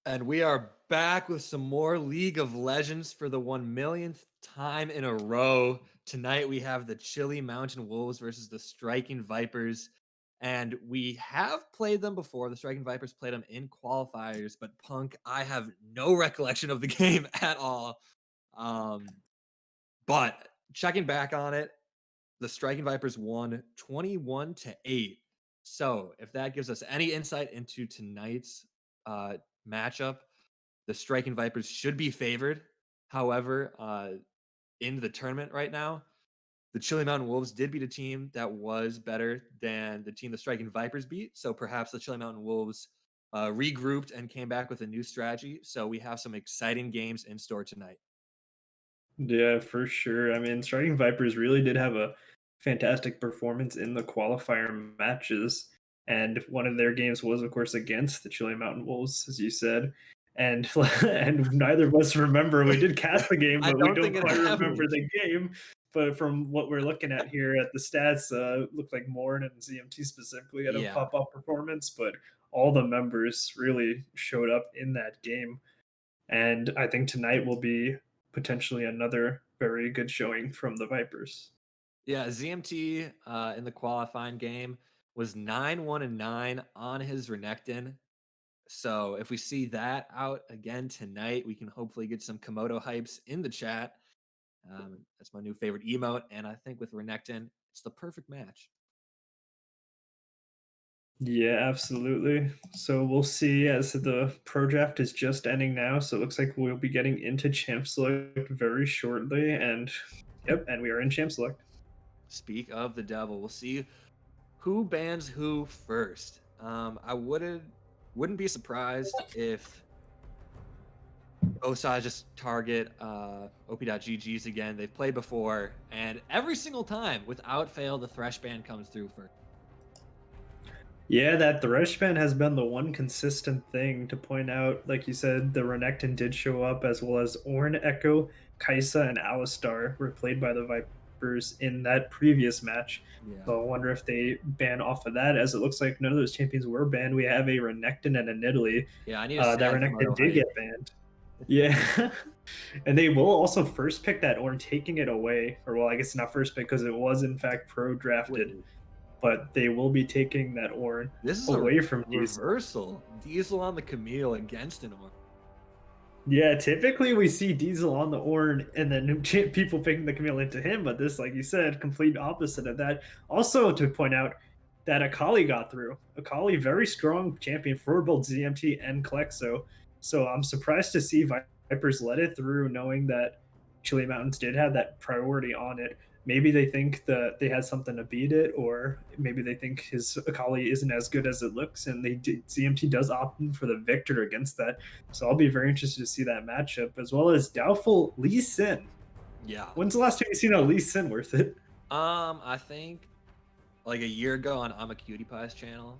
And we are back with some more League of Legends for the 1 millionth time in a row. Tonight we have the Chilly Mountain Wolves versus the Striking Vipers. And we have played them before. The Striking Vipers played them in qualifiers, but Punk, I have no recollection of the game at all. Um, but checking back on it, the Striking Vipers won 21-8. So if that gives us any insight into tonight's matchup, the Striking Vipers should be favored. However, in the tournament right now, the Chili Mountain Wolves did beat a team that was better than the team the Striking Vipers beat. So perhaps the Chili Mountain Wolves regrouped and came back with a new strategy. So we have some exciting games in store tonight. Yeah, for sure. I mean, Striking Vipers really did have a fantastic performance in the qualifier matches. And one of their games was, of course, against the Chili Mountain Wolves, as you said. And and neither of us remember. We did cast the game, I but we don't don't think it quite remember happened. the game. But from what we're looking at here at the stats, looked like Morn and ZMT specifically had a Yeah. pop-up performance, but all the members really showed up in that game. And I think tonight will be potentially another very good showing from the Vipers. Yeah, ZMT in the qualifying game was 9-1-9 on his Renekton. So if we see that out again tonight, we can hopefully get some Komodo hypes in the chat. That's my new favorite emote, and I think with Renekton, it's the perfect match. Yeah, absolutely. So we'll see as the pro draft is just ending now. So it looks like we'll be getting into champ select very shortly. And yep, and we are in champ select. Speak of the devil, we'll see who bans who first. I wouldn't be surprised if Osai just target OP.GG's again. They've played before, and every single time, without fail, the Thresh ban comes through first. Yeah, that Thresh ban has been the one consistent thing to point out. Like you said, the Renekton did show up, as well as Ornn, Echo, Kaisa, and Alistar were played by the Vipers in that previous match. Yeah. So I wonder if they ban off of that, as it looks like none of those champions were banned. We have a Renekton and a Nidalee. Yeah, I need a That sad Renekton Komodo did hype. get banned. Yeah. And they will also first pick that Ornn, taking it away. Or, well, I guess not first pick because it was, in fact, pro drafted. Wait, But they will be taking that Ornn this is a away from Diesel. reversal. Diesel on the Camille against an Ornn. Yeah, typically we see Diesel on the Ornn and then people picking the Camille into him, but this, like you said, complete opposite of that. Also, to point out that Akali got through. Akali, very strong champion for both ZMT and Klexo. So I'm surprised to see Vipers let it through, knowing that Chili Mountains did have that priority on it. Maybe they think that they had something to beat it, or maybe they think his Akali isn't as good as it looks, and ZMT does opt in for the victor against that. So I'll be very interested to see that matchup, as well as doubtful Lee Sin. Yeah. When's the last time you seen a Lee Sin worth it? I think like a year ago on I'm a Cutie Pie's channel.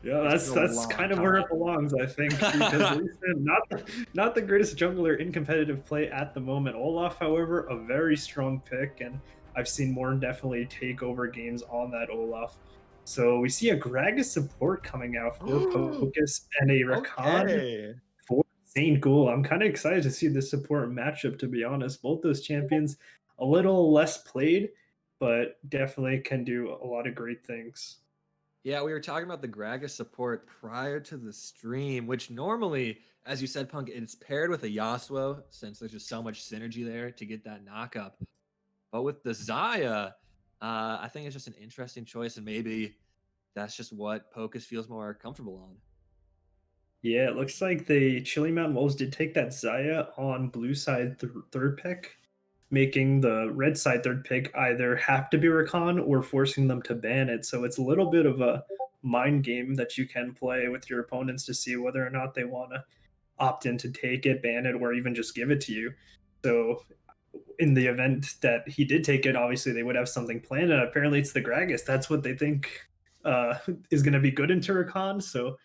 Yeah, It's been a that's long kind of where time. it belongs, I think, because Lee Sin, not the greatest jungler in competitive play at the moment. Olaf, however, a very strong pick, and I've seen Morn definitely take over games on that Olaf. So we see a Gragas support coming out for Pocus and a Rakan Okay. for Saint Ghoul. I'm kind of excited to see this support matchup, to be honest. Both those champions a little less played, but definitely can do a lot of great things. Yeah, we were talking about the Gragas support prior to the stream, which normally, as you said, Punk, it's paired with a Yasuo since there's just so much synergy there to get that knockup. But with the Xayah, I think it's just an interesting choice, and maybe that's just what Pocus feels more comfortable on. Yeah, it looks like the Chili Mountain Wolves did take that Xayah on blue side third pick, making the red side third pick either have to be Rakan or forcing them to ban it. So it's a little bit of a mind game that you can play with your opponents to see whether or not they want to opt in to take it, ban it, or even just give it to you. So in the event that he did take it, obviously they would have something planned, and apparently it's the Gragas. That's what they think is going to be good in Turrican. So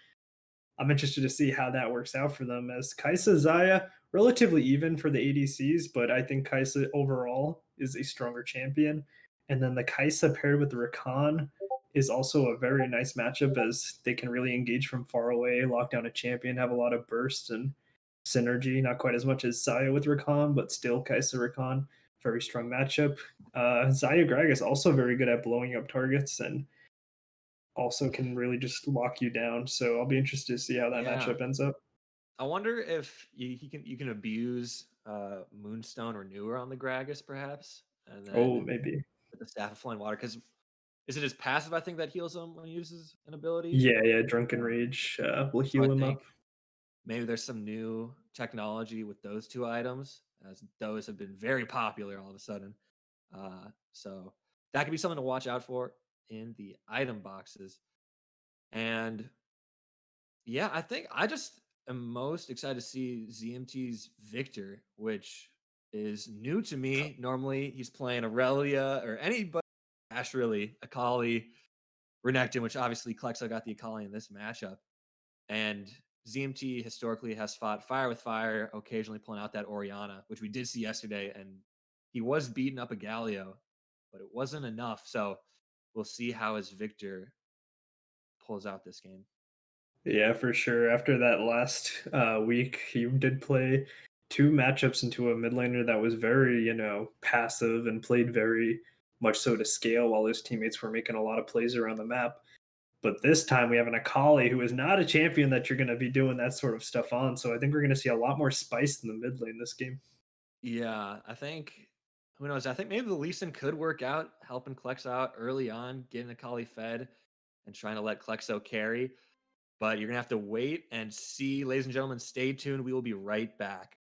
I'm interested to see how that works out for them, as Kaisa Xayah relatively even for the ADCs, but I think Kaisa overall is a stronger champion. And then the Kaisa paired with the Rakan is also a very nice matchup as they can really engage from far away, lock down a champion, have a lot of bursts and synergy. Not quite as much as Zaya with Rakan, but still Kai'Sa Rakan, very strong matchup. Zaya Greg is also very good at blowing up targets and also can really just lock you down. So I'll be interested to see how that Yeah. matchup ends up. I wonder if you can abuse Moonstone or Newer on the Gragas, perhaps, and Oh, then maybe. with the Staff of Flying Water. Because is it his passive? I think that heals him when he uses an ability. Yeah, yeah. Drunken Rage will So I heal him think up. maybe there's some new technology with those two items, as those have been very popular all of a sudden. So that could be something to watch out for in the item boxes. And yeah, I think I just am most excited to see ZMT's Victor, which is new to me. Normally, he's playing Aurelia or anybody, Ash really, Akali, Renekton, which obviously Klexo got the Akali in this matchup. And ZMT historically has fought fire with fire, occasionally pulling out that Oriana, which we did see yesterday. And he was beating up a Galio, but it wasn't enough. So we'll see how his Victor pulls out this game. Yeah, for sure. After that last week, he did play two matchups into a mid laner that was very, passive and played very much so to scale while his teammates were making a lot of plays around the map. But this time we have an Akali who is not a champion that you're going to be doing that sort of stuff on. So I think we're going to see a lot more spice in the mid lane this game. Yeah, I think who knows? I think maybe the Lee Sin could work out, helping Klex out early on, getting Akali fed and trying to let Klexo carry. But you're gonna have to wait and see, ladies and gentlemen. Stay tuned. We will be right back.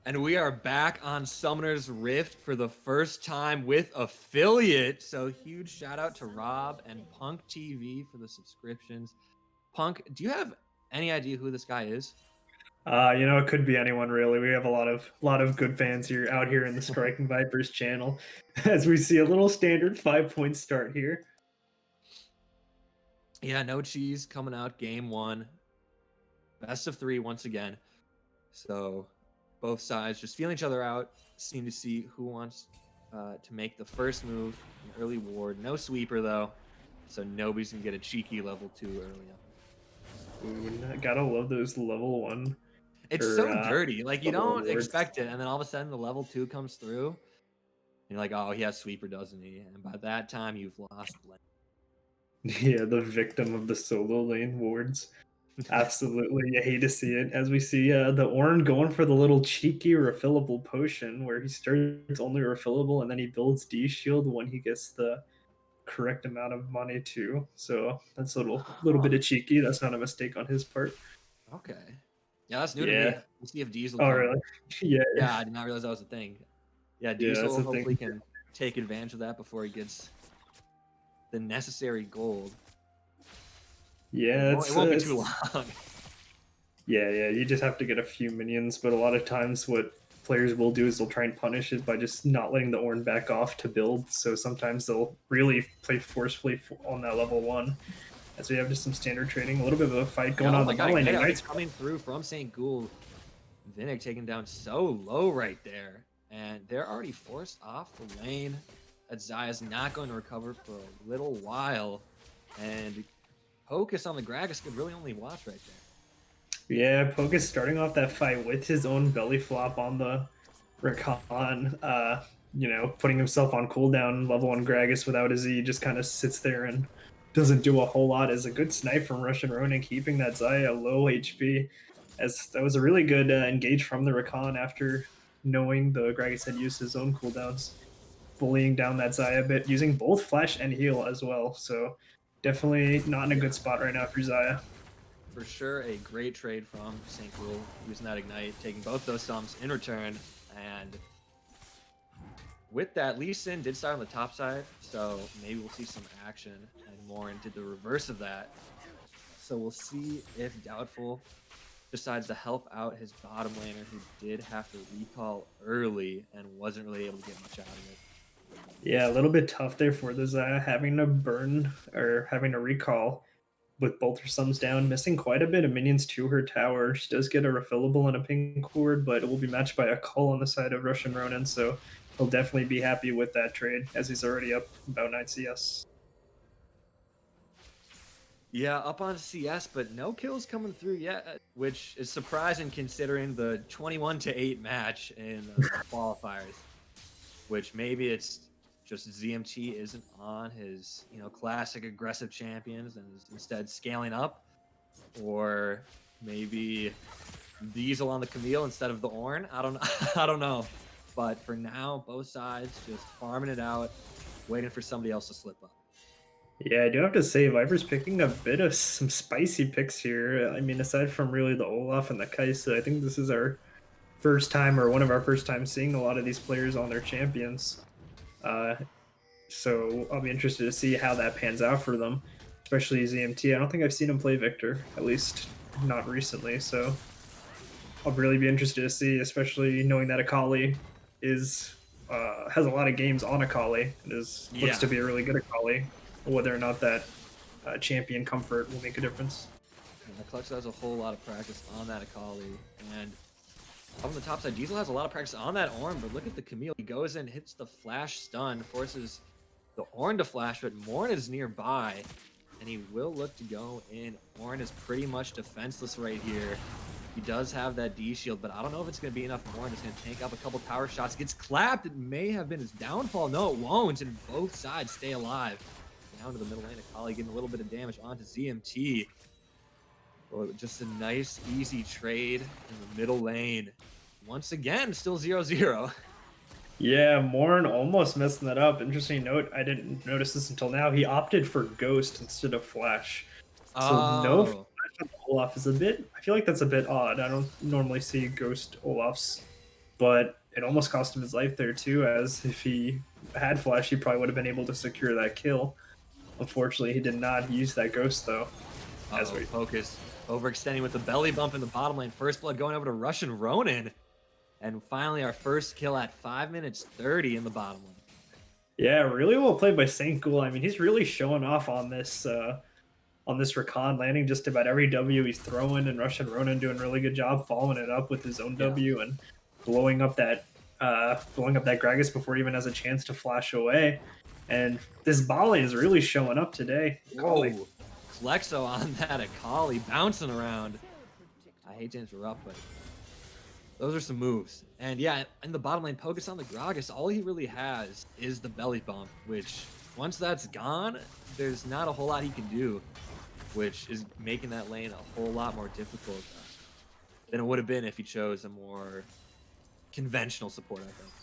And we are back on Summoner's Rift for the first time with affiliate. So huge shout out to Rob and Punk TV for the subscriptions. Punk, do you have any idea who this guy is? It could be anyone really. We have a lot of good fans here out here in the Striking Vipers channel, as we see a little standard 5 point start here. Yeah, no cheese coming out game one. Best of three once again. So both sides just feeling each other out, seeing to see who wants to make the first move, an early ward. No sweeper though, so nobody's gonna get a cheeky level 2 early on. Ooh, gotta love those level one It's or so dirty. Like you level don't awards. expect it, and then all of a sudden the level 2 comes through. And you're like, oh, he has sweeper, doesn't he? And by that time, you've lost. Yeah, the victim of the solo lane wards. Absolutely, you hate to see it. As we see the Ornn going for the little cheeky refillable potion where he starts only refillable and then he builds D shield when he gets the correct amount of money too. So that's a little Huh. bit of cheeky. That's not a mistake on his part. Okay. Yeah, that's new to Yeah. me. We'll see if Diesel Oh, can. really? Yeah, Yeah, I did not realize that was a thing. Yeah, yeah. That's Diesel the thing. hopefully can take advantage of that before he gets the necessary gold. But Yeah, it won't be too it's long. yeah, yeah. You just have to get a few minions, but a lot of times what players will do is they'll try and punish it by just not letting the Ornn back off to build. So sometimes they'll really play forcefully on that level one. As we have just some standard trading, a little bit of a fight Yeah, going oh on my the bot god, lane. Ignite already Ignite's coming through from St. Ghoul. Vinnick taken down so low right there. And they're already forced off the lane. That Zaya's not going to recover for a little while. And Focus on the Gragas could really only watch right there. yeah, Poke is starting off that fight with his own belly flop on the Rakan. Putting himself on cooldown. Level one Gragas without his E just kind of sits there and doesn't do a whole lot. As a good snipe from Russian Ronin, keeping that Zaya low HP. As that was a really good engage from the Rakan after knowing the Gragas had used his own cooldowns, bullying down that Zaya a bit, using both flash and heal as well. So definitely not in a Yeah, good spot right now for Zaya. for sure a great trade from St. Ghoul using that Ignite, taking both those sums in return. And with that, Lee Sin did start on the top side, so maybe we'll see some action and more into the reverse of that. So we'll see if Doubtful decides to help out his bottom laner who did have to recall early and wasn't really able to get much out of it. Yeah, a little bit tough there for the Zaya having to burn or having to recall with both her sums down, missing quite a bit of minions to her tower. She does get a refillable and a pink ward, but it will be matched by a call on the side of Russian Ronin, so he'll definitely be happy with that trade as he's already up about 9 CS. Yeah, up on CS, but no kills coming through yet, which is surprising considering the 21-8 match in the qualifiers. Which maybe it's just ZMT isn't on his classic aggressive champions and is instead scaling up, or maybe Diesel on the Camille instead of the Ornn. I don't I don't know, but for now, both sides just farming it out, waiting for somebody else to slip up. Yeah, I do have to say, Viper's picking a bit of some spicy picks here. I mean, aside from really the Olaf and the Kai'Sa, I think this is our first time or one of our first times seeing a lot of these players on their champions. Uh, so I'll be interested to see how that pans out for them, especially ZMT. I don't think I've seen him play Victor, at least not recently. So I'll really be interested to see, especially knowing that Akali is has a lot of games on Akali and looks Yeah, to be a really good Akali. Whether or not that champion comfort will make a difference. and the Clutch has a whole lot of practice on that Akali, and on the top side, Diesel has a lot of practice on that Ornn, but look at the Camille. He goes in, hits the flash stun, forces the Ornn to flash, but Morn is nearby, and he will look to go in. Ornn is pretty much defenseless right here. He does have that D shield, but I don't know if it's going to be enough. Morn is going to tank up a couple power shots. Gets clapped. It may have been his downfall. No, it won't, and both sides stay alive. Down to the middle lane, Akali getting a little bit of damage onto ZMT. Oh, just a nice, easy trade in the middle lane. Once again, still 0-0. Yeah, Morn almost messing that up. Interesting note. I didn't notice this until now. He opted for Ghost instead of Flash. So no Flash Oh, on Olaf is a bit. I feel like that's a bit odd. I don't normally see Ghost Olafs, but it almost cost him his life there too. As if he had Flash, he probably would have been able to secure that kill. Unfortunately, he did not use that Ghost though. As uh-oh, we Focus overextending with the belly bump in the bottom lane. First blood going over to Russian Ronin. And finally, our first kill at 5 minutes 30 in the bottom lane. Yeah, really well played by Saint Ghoul. I mean, he's really showing off on this Rakan, landing just about every W he's throwing, and Russian Ronin doing a really good job following it up with his own Yeah. W and blowing up that Gragas before he even has a chance to flash away. And this volley is really showing up today. Golly. Whoa. Flexo on that Akali bouncing around. I hate to interrupt, but those are some moves. And yeah, in the bottom lane, Pocus on the Gragas, all he really has is the belly bump, which once that's gone, there's not a whole lot he can do, which is making that lane a whole lot more difficult than it would have been if he chose a more conventional support, I think.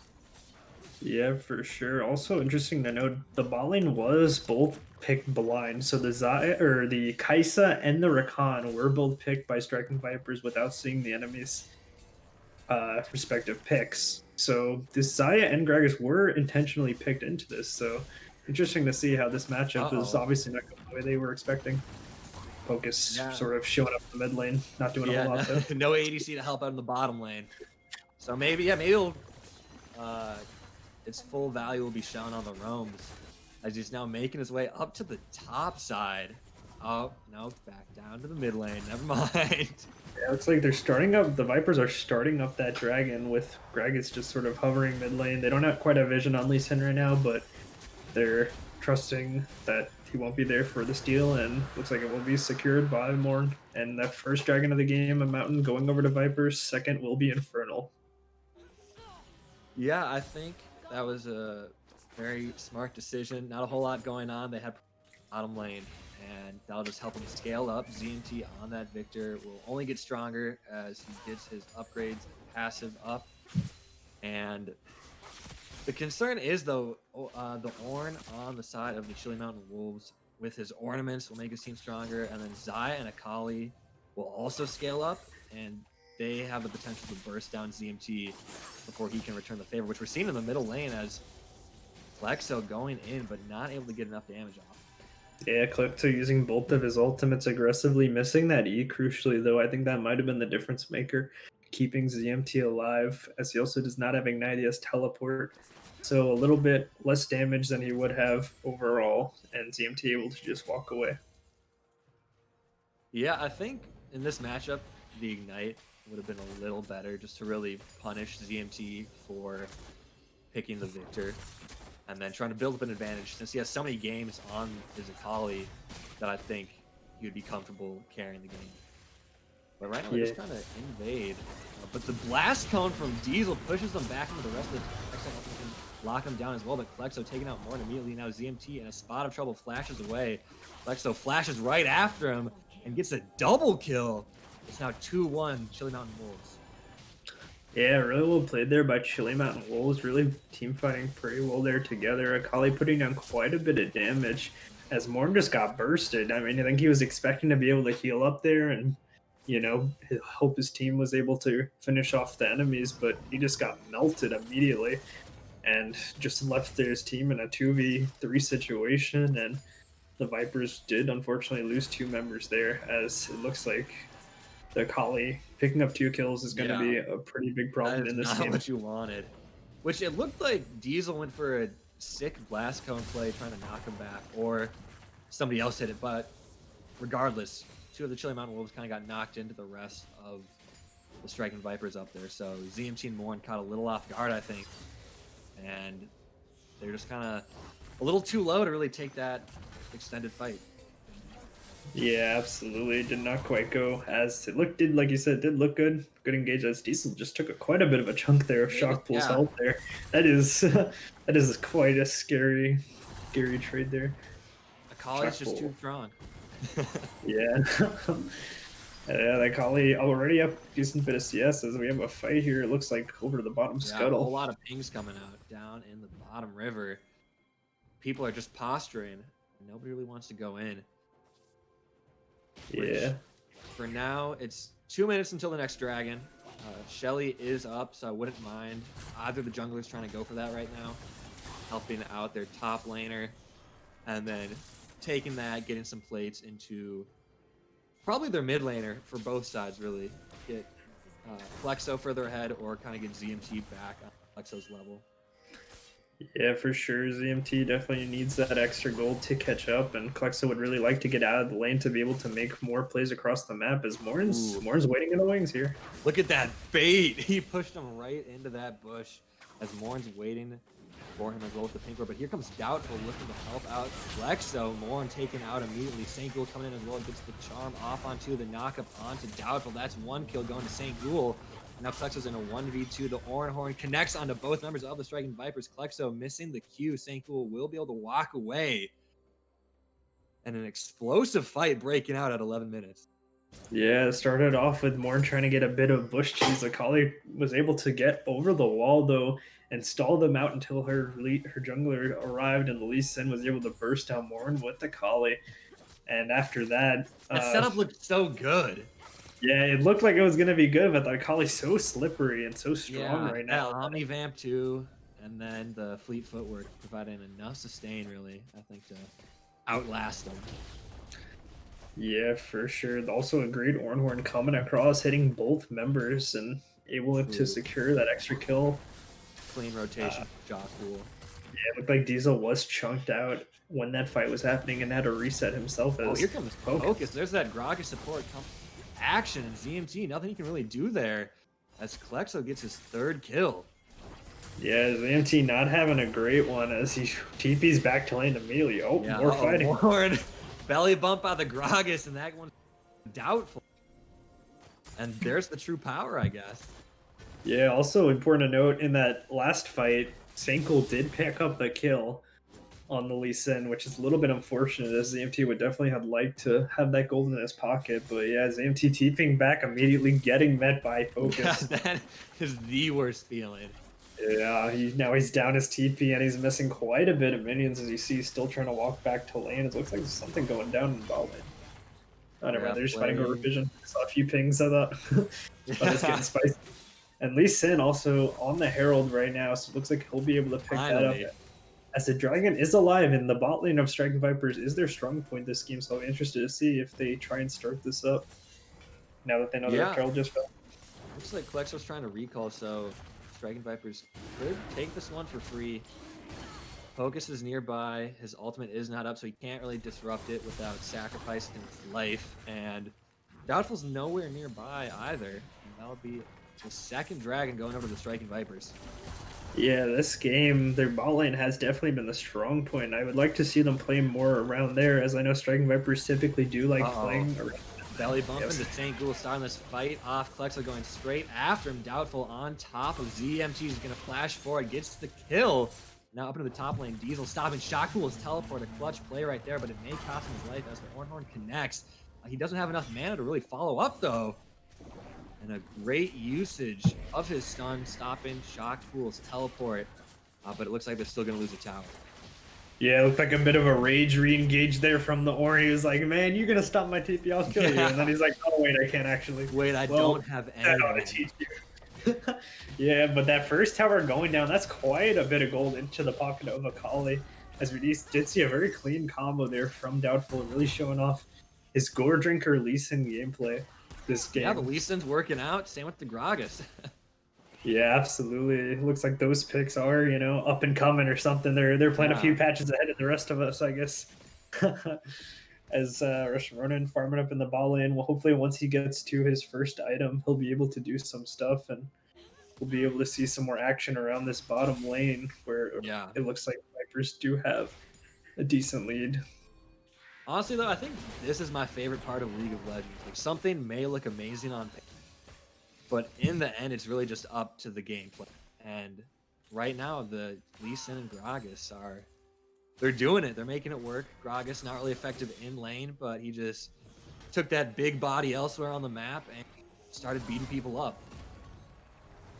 Yeah, for sure. Also interesting to note, the bot lane was both picked blind. So the Zaya or the Kaisa and the Rakan were both picked by Striking Vipers without seeing the enemy's respective picks. So this Zaya and Gragas were intentionally picked into this. So interesting to see how this matchup is Uh-oh. obviously not going the way they were expecting. Focus Yeah. sort of showing up in the mid lane, not doing a whole Yeah, no, lot though. no ADC to help out in the bottom lane. So maybe, yeah, maybe it'll, uh, its full value will be shown on the roams as he's now making his way up to the top side. Oh, no, back down to the mid lane. Never mind. Yeah, it looks like they're starting up. The Vipers are starting up that dragon with Gragas just sort of hovering mid lane. They don't have quite a vision on Lee Sin right now, but they're trusting that he won't be there for the steal, and looks like it will be secured by Morn. And that first dragon of the game, a mountain, going over to Vipers. Second will be Infernal. Yeah, I think that was a very smart decision. Not a whole lot going on. They had bottom lane, and that'll just help him scale up. ZMT on that Victor will only get stronger as he gets his upgrades and passive up. And the concern is, though, the Ornn on the side of the Chili Mountain Wolves with his ornaments will make his team stronger, and then Zaya and Akali will also scale up, and they have the potential to burst down ZMT before he can return the favor, which we're seeing in the middle lane as Plexo going in, but not able to get enough damage off. Yeah, Klepto using both of his ultimates aggressively, missing that E crucially, though. I think that might have been the difference maker, keeping ZMT alive, as he also does not have Ignitius teleport. So a little bit less damage than he would have overall, and ZMT able to just walk away. Yeah, I think in this matchup, the Ignite would have been a little better just to really punish ZMT for picking the Victor and then trying to build up an advantage since he has so many games on his Akali that I think he would be comfortable carrying the game. But right now they're just trying to invade. But the blast cone from Diesel pushes them back into the rest of the Plexo can lock them down as well, but Plexo taking out more immediately. Now ZMT in a spot of trouble flashes away. Plexo flashes right after him and gets a double kill. It's now 2-1 Chili Mountain Wolves. Yeah, really well played there by Chili Mountain Wolves. Really team fighting pretty well there together. Akali putting down quite a bit of damage as Morn just got bursted. I mean, I think he was expecting to be able to heal up there and, you know, hope his team was able to finish off the enemies, but he just got melted immediately and just left his team in a 2v3 situation. And the Vipers did unfortunately lose 2 members there, as it looks like the Akali picking up 2 kills is going to be a pretty big problem in this That is game. not what you wanted. Which it looked like Diesel went for a sick blast cone play trying to knock him back, or somebody else hit it, but regardless, 2 of the Chili Mountain Wolves kind of got knocked into the rest of the Striking Vipers up there, so ZMT and Morn caught a little off guard, I think, and they're just kind of a little too low to really take that extended fight. Yeah, absolutely. It did not quite go as it looked. Did, like you said, did look good. Good engage as Diesel just took quite a bit of a chunk there of Shock Pool's health there. That is that is quite a scary trade there. Akali's just too strong. Yeah. Yeah, that Akali already up decent bit of CS as we have a fight here. It looks like over the bottom scuttle. A whole lot of pings coming out down in the bottom river. People are just posturing. Nobody really wants to go in. Yeah. For now, it's 2 minutes until the next dragon. Shelly is up, so I wouldn't mind either the junglers trying to go for that right now, helping out their top laner, and then taking that, getting some plates into probably their mid laner for both sides, really. Get Plexo further ahead or kind of get ZMT back on Plexo's level. Yeah, for sure. ZMT definitely needs that extra gold to catch up, and Klexo would really like to get out of the lane to be able to make more plays across the map as Morn's waiting in the wings here. Look at that bait! He pushed him right into that bush as Morn's waiting for him as well with the pink ward. But here comes Doubtful looking to help out Plexo. Morn taken out immediately. St. Ghoul coming in as well, gets the charm off onto the knockup onto Doubtful. That's 1 kill going to St. Ghoul. Now Klexo's in a 1v2. The Oranhorn connects onto both members of the Striking Vipers. Klexo missing the Q. St. Cool will be able to walk away. And an explosive fight breaking out at 11 minutes. Yeah, it started off with Morn trying to get a bit of bush cheese. Akali was able to get over the wall though and stall them out until her jungler arrived, and the Lee Sin was able to burst down Morn with the Akali. And after that, That setup looked so good. yeah, it looked like it was gonna be good, but the Akali's so slippery and so strong right now. That Omni Vamp too, and then the Fleet Footwork providing enough sustain, really, I think, to outlast them. Yeah, for sure. Also a great Ornhorn coming across, hitting both members and able to secure that extra kill. Clean rotation, jaw cool. Yeah, it looked like Diesel was chunked out when that fight was happening and had to reset himself as here comes Focus. There's that Gragas support action, and ZMT, nothing he can really do there as Klexo gets his 3rd kill. Yeah, ZMT not having a great one as he TP's back to lane immediately. Oh, yeah, more fighting. More belly bump by the Gragas, and that one's doubtful. And there's the true power, I guess. Yeah, also important to note, in that last fight, Sankel did pick up the kill on the Lee Sin, which is a little bit unfortunate, as ZMT would definitely have liked to have that gold in his pocket. But yeah, ZMT TPing back, immediately getting met by Focus. Yeah, that is the worst feeling. Yeah, now he's down his TP and he's missing quite a bit of minions, as you see, still trying to walk back to lane. It looks like there's something going down in the bot lane. I don't know, they're just fighting over vision. I saw a few pings, I thought. It's getting spicy. And Lee Sin also on the Herald right now, so it looks like he'll be able to pick that up. As the Dragon is alive, and the bot lane of Striking Vipers is their strong point this game, so I'm interested to see if they try and start this up now that they know their Herald just fell. Looks like Klexo's trying to recall, so Striking Vipers could take this one for free. Focus is nearby. His ultimate is not up, so he can't really disrupt it without sacrificing his life. And Doubtful's nowhere nearby either. And that'll be the 2nd Dragon going over to the Striking Vipers. Yeah, this game, their bot lane has definitely been the strong point. I would like to see them play more around there, as I know Striking Vipers typically do like playing around. Belly bumping to St. Ghoul, starting this fight off. Klexo going straight after him. Doubtful on top of ZMT. He's going to flash forward, gets the kill. Now up into the top lane. Diesel stopping Shockpool's teleport. A clutch play right there, but it may cost him his life as the Ornhorn connects. He doesn't have enough mana to really follow up, though. And a great usage of his stun, stopping Shockpool's teleport. But it looks like they're still going to lose a tower. Yeah, it looked like a bit of a rage re-engage there from the Orn. He was like, man, you're going to stop my TP, I'll kill you. And then he's like, oh, wait, I can't actually. Wait, I don't have any. I want to teach you. Yeah, but that first tower going down, that's quite a bit of gold into the pocket of Akali. As we did see a very clean combo there from Doubtful, really showing off his Gore Drinker Lee Sin gameplay this game. Yeah, the Lee Sin's working out. Same with the Gragas. Yeah, absolutely. It looks like those picks are, up and coming or something. They're playing a few patches ahead of the rest of us, I guess. As Ronan farming up in the ball lane, well, hopefully once he gets to his first item, he'll be able to do some stuff, and we'll be able to see some more action around this bottom lane, where it looks like Vipers do have a decent lead. Honestly, though, I think this is my favorite part of League of Legends. Like, something may look amazing on paper, but in the end, it's really just up to the gameplay. And right now, the Lee Sin and Gragas they're doing it. They're making it work. Gragas not really effective in lane, but he just took that big body elsewhere on the map and started beating people up.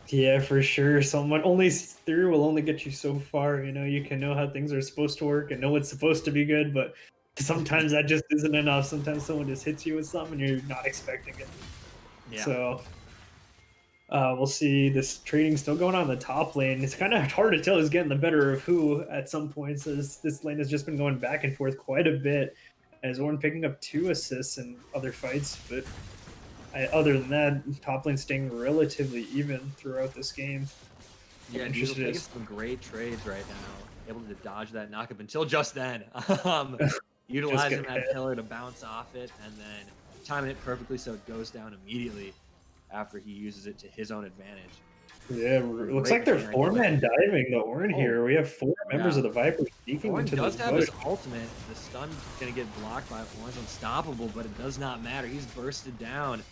Yeah, for sure. Someone only through will only get you so far. You can know how things are supposed to work and know what's supposed to be good, but sometimes that just isn't enough. Sometimes someone just hits you with something and you're not expecting it. Yeah. So we'll see. This trading still going on in the top lane. It's kind of hard to tell who's getting the better of who at some points, as this lane has just been going back and forth quite a bit, as Orn picking up 2 assists in other fights. But other than that, top lane staying relatively even throughout this game. Yeah, Diesel making some great trades right now. Able to dodge that knockup until just then. Utilizing that pillar to bounce off it, and then timing it perfectly so it goes down immediately after he uses it to his own advantage. Yeah, it looks like they're 4-man diving the Orn here. We have 4 members of the Vipers sneaking into the bush. Orn does have his ultimate. The stun's going to get blocked by Orn's unstoppable, but it does not matter. He's bursted down.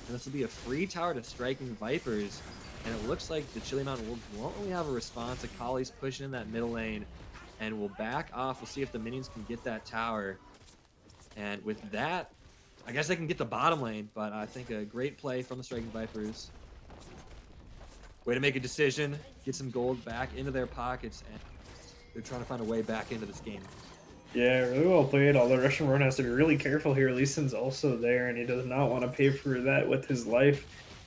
And this will be a free tower to Striking Vipers. And it looks like the Chili Mountain Wolves won't really have a response. Akali's pushing in that middle lane. And we'll back off. We'll see if the minions can get that tower. And with that, I guess they can get the bottom lane. But I think a great play from the Striking Vipers. Way to make a decision. Get some gold back into their pockets. And they're trying to find a way back into this game. Yeah, really well played. Although Russian Ronin has to be really careful here. Lee Sin's also there, and he does not want to pay for that with his life.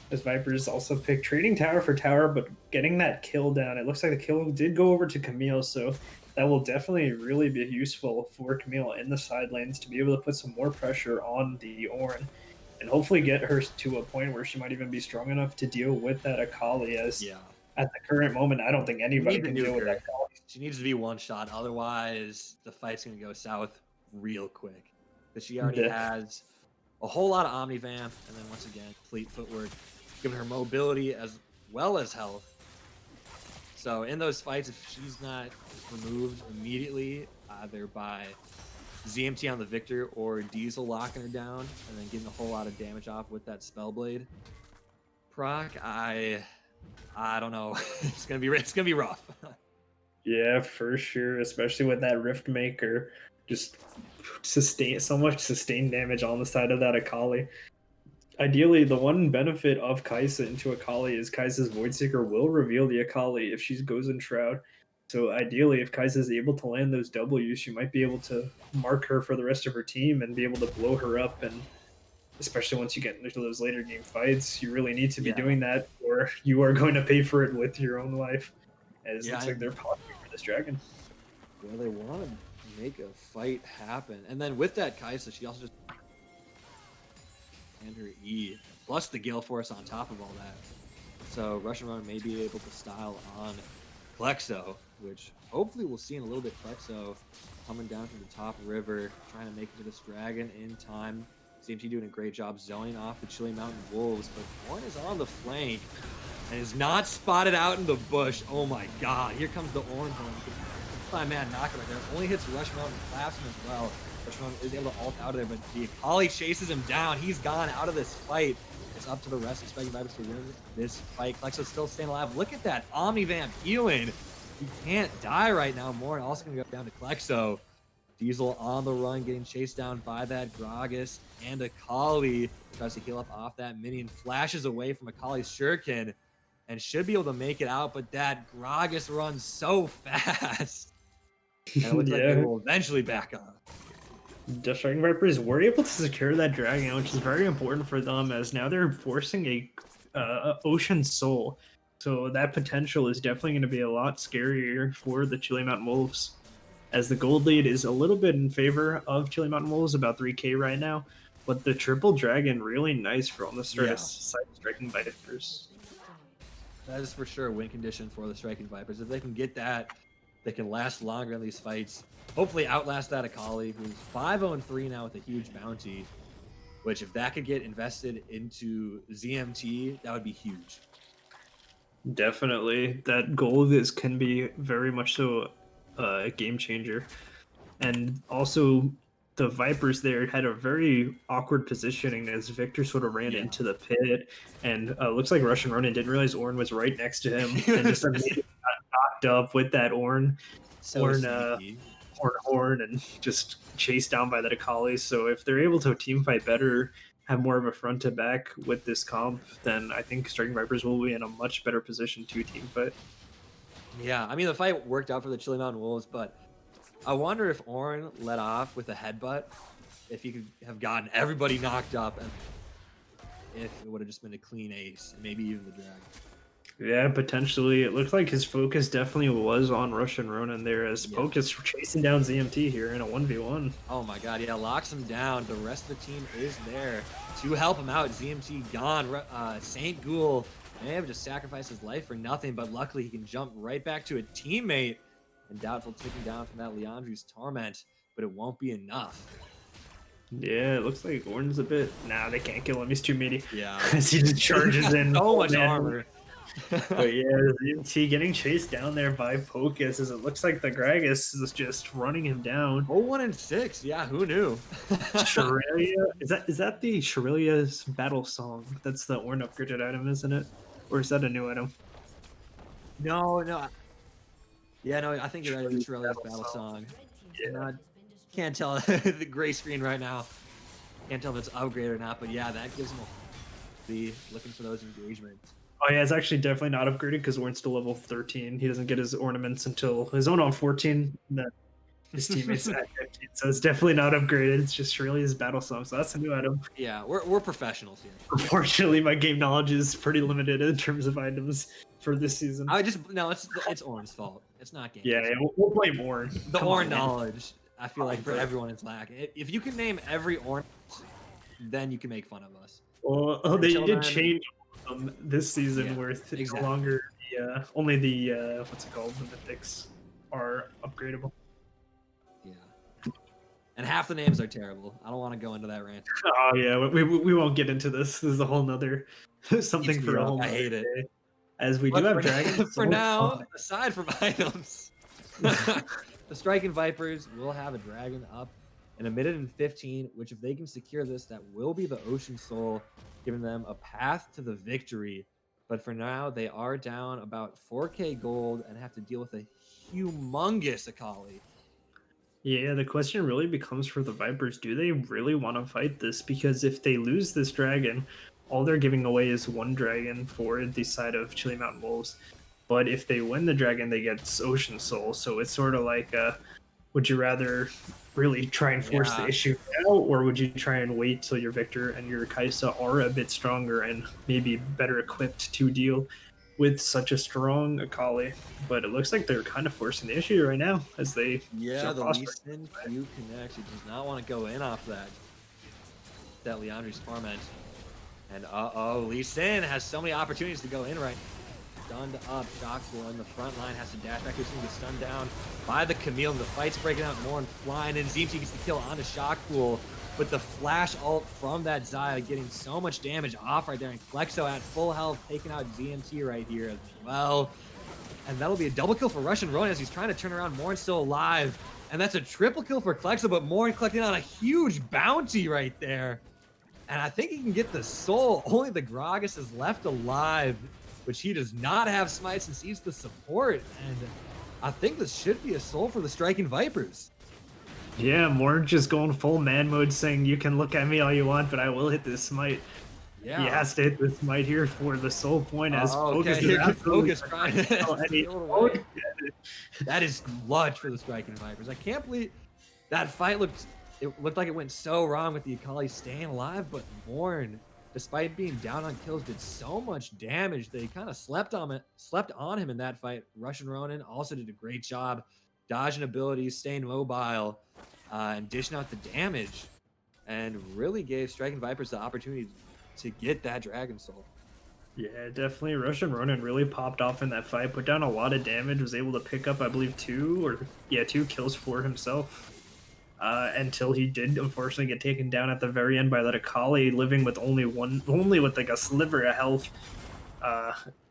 As Vipers also pick trading tower for tower, but getting that kill down. It looks like the kill did go over to Camille, so that will definitely really be useful for Camille in the side lanes to be able to put some more pressure on the Ornn and hopefully get her to a point where she might even be strong enough to deal with that Akali. As at the current moment, I don't think anybody can deal with that Akali. She needs to be one shot, otherwise the fight's gonna go south real quick. Because she already has a whole lot of Omnivamp, and then once again, fleet footwork, giving her mobility as well as health. So in those fights, if she's not removed immediately, either by ZMT on the Victor or Diesel locking her down and then getting a whole lot of damage off with that Spellblade proc, I don't know. It's gonna be rough. Yeah, for sure, especially with that Rift Maker, just so much sustained damage on the side of that Akali. Ideally, the one benefit of Kai'Sa into Akali is Kai'Sa's Voidseeker will reveal the Akali if she goes in Shroud. So ideally, if Kai'Sa is able to land those W's, she might be able to mark her for the rest of her team and be able to blow her up. And especially once you get into those later game fights, you really need to be doing that, or you are going to pay for it with your own life. As it looks like they're popping for this dragon. Yeah, they want to make a fight happen. And then with that Kai'Sa, she also just and her E, plus the Gale Force on top of all that. So Russian Ronin may be able to style on Plexo, which hopefully we'll see in a little bit. Plexo coming down from the top river, trying to make it to this dragon in time. CMT doing a great job zoning off the Chili Mountain Wolves, but one is on the flank and is not spotted out in the bush. Oh my god, here comes the orange one. My man knocking right there. Only hits Russian Ronin and claps him as well. Russian Ronin is able to ult out of there, but the Akali chases him down. He's gone out of this fight. It's up to the rest of Striking Vipers to win this fight. Plexo's still staying alive. Look at that Omnivamp healing. He can't die right now. More also going to go down to Plexo. Diesel on the run, getting chased down by that Gragas, and Akali tries to heal up off that minion, flashes away from Akali's shuriken, and should be able to make it out, but that Gragas runs so fast. And it looks like they will eventually back up. The Striking Vipers were able to secure that dragon, which is very important for them, as now they're forcing a Ocean Soul. So that potential is definitely going to be a lot scarier for the Chili Mountain Wolves, as the gold lead is a little bit in favor of Chili Mountain Wolves, about 3k right now. But the triple dragon, really nice from the side of Striking Vipers. That is for sure a win condition for the Striking Vipers. If they can get that, they can last longer in these fights. Hopefully outlast that Akali, who's 5-0-3 now with a huge bounty, which if that could get invested into ZMT, that would be huge. Definitely. That gold can be very much so a game changer. And also, the Vipers there had a very awkward positioning as Victor sort of ran into the pit, and looks like Russian Ronin didn't realize Ornn was right next to him, and just immediately got knocked up with that Ornn and just chased down by that Akali. So if they're able to team fight better, have more of a front to back with this comp, then I think Striking Vipers will be in a much better position to team fight. Yeah, I mean, the fight worked out for the Chili Mountain Wolves, but I wonder if Ornn let off with a headbutt, if he could have gotten everybody knocked up, and if it would have just been a clean ace, and maybe even the drag. Yeah, potentially. It looked like his focus definitely was on Russian Ronin there, as Poke is chasing down ZMT here in a 1v1. Oh my god, yeah, locks him down. The rest of the team is there to help him out. ZMT gone. Saint Ghoul may have just sacrificed his life for nothing, but luckily he can jump right back to a teammate. And Doubtful taking down from that Leandri's Torment, but it won't be enough. Yeah, it looks like Ornn's a bit... Nah, they can't kill him. He's too meaty. Yeah. As he just charges in. So much armor. But yeah, he getting chased down there by Pocus as it looks like the Gragas is just running him down. Oh, 1-6. Yeah, who knew? Shrelia, is that the Shrelia's battle song? That's the Ornn upgraded item, isn't it? Or is that a new item? No, no. Yeah, no, I think you're right. It was Shrelia's Shirley's battle song. song. Yeah. Not, can't tell the gray screen right now. Can't tell if it's upgraded or not, but yeah, that gives him a be looking for those engagements. Oh yeah, it's actually definitely not upgraded because Ornn's still level 13. He doesn't get his ornaments until his own on 14. And then his teammates at 15. So it's definitely not upgraded. It's just Shirley's battle song. So that's a new item. Yeah, we're professionals here. Unfortunately, my game knowledge is pretty limited in terms of items for this season. No, it's Ornn's fault. It's not game. Yeah, we'll blame Ornn. The Come Ornn on, man. knowledge, I feel like for everyone is lacking. If you can name every Ornn, then you can make fun of us. Well, they Until did then- change this season Yeah, where it's exactly. no longer only the what's it called, the mythics are upgradable. Yeah. And half the names are terrible. I don't want to go into that rant. Oh yeah, we won't get into this. This is a whole nother something Keeps for me a up. whole. I hate it. Day. As we But do have for, dragons for now, aside from items, the Striking Vipers will have a dragon up in 1 minute and 15, which if they can secure this, that will be the Ocean Soul, giving them a path to the victory. But for now, they are down about 4K gold and have to deal with a humongous Akali. Yeah, the question really becomes for the Vipers, do they really want to fight this? Because if they lose this dragon, all they're giving away is one dragon for the side of Chili Mountain Wolves. But if they win the dragon, they get Ocean Soul. So it's sort of like, would you rather really try and force the issue now, or would you try and wait till your Victor and your Kaisa are a bit stronger and maybe better equipped to deal with such a strong Akali? But it looks like they're kind of forcing the issue right now as they Yeah, the prosper. Lee Sin Q connects. He does not want to go in off that Leandri's Torment. And Lee Sin has so many opportunities to go in right now. Stunned up, Shockpool in the front line has to dash back. He's going to get stunned down by the Camille. And the fight's breaking out more and flying in. ZMT gets the kill onto Shockpool. With the flash ult from that Xayah getting so much damage off right there. And Klexo at full health taking out ZMT right here as well. And that'll be a double kill for Russian Ronin as he's trying to turn around. Morn's still alive. And that's a triple kill for Klexo, but Morn collecting on a huge bounty right there. And I think he can get the soul. Only the Gragas is left alive, which he does not have smites and sees the support. And I think this should be a soul for the Striking Vipers. Yeah, Morn just going full man mode saying, you can look at me all you want, but I will hit this smite. Yeah. He has to hit this smite here for the soul point as Focus okay. is absolutely Focus trying to steal it away. That is clutch for the Striking Vipers. I can't believe that fight looked like it went so wrong with the Akali staying alive, but Morn, despite being down on kills, did so much damage. They kind of slept on him in that fight. Russian Ronin also did a great job dodging abilities, staying mobile, and dishing out the damage, and really gave Striking Vipers the opportunity to get that Dragon Soul. Yeah, definitely. Russian Ronin really popped off in that fight, put down a lot of damage, was able to pick up, I believe, two kills for himself. Until he did unfortunately get taken down at the very end by that Akali, living with only with like a sliver of health,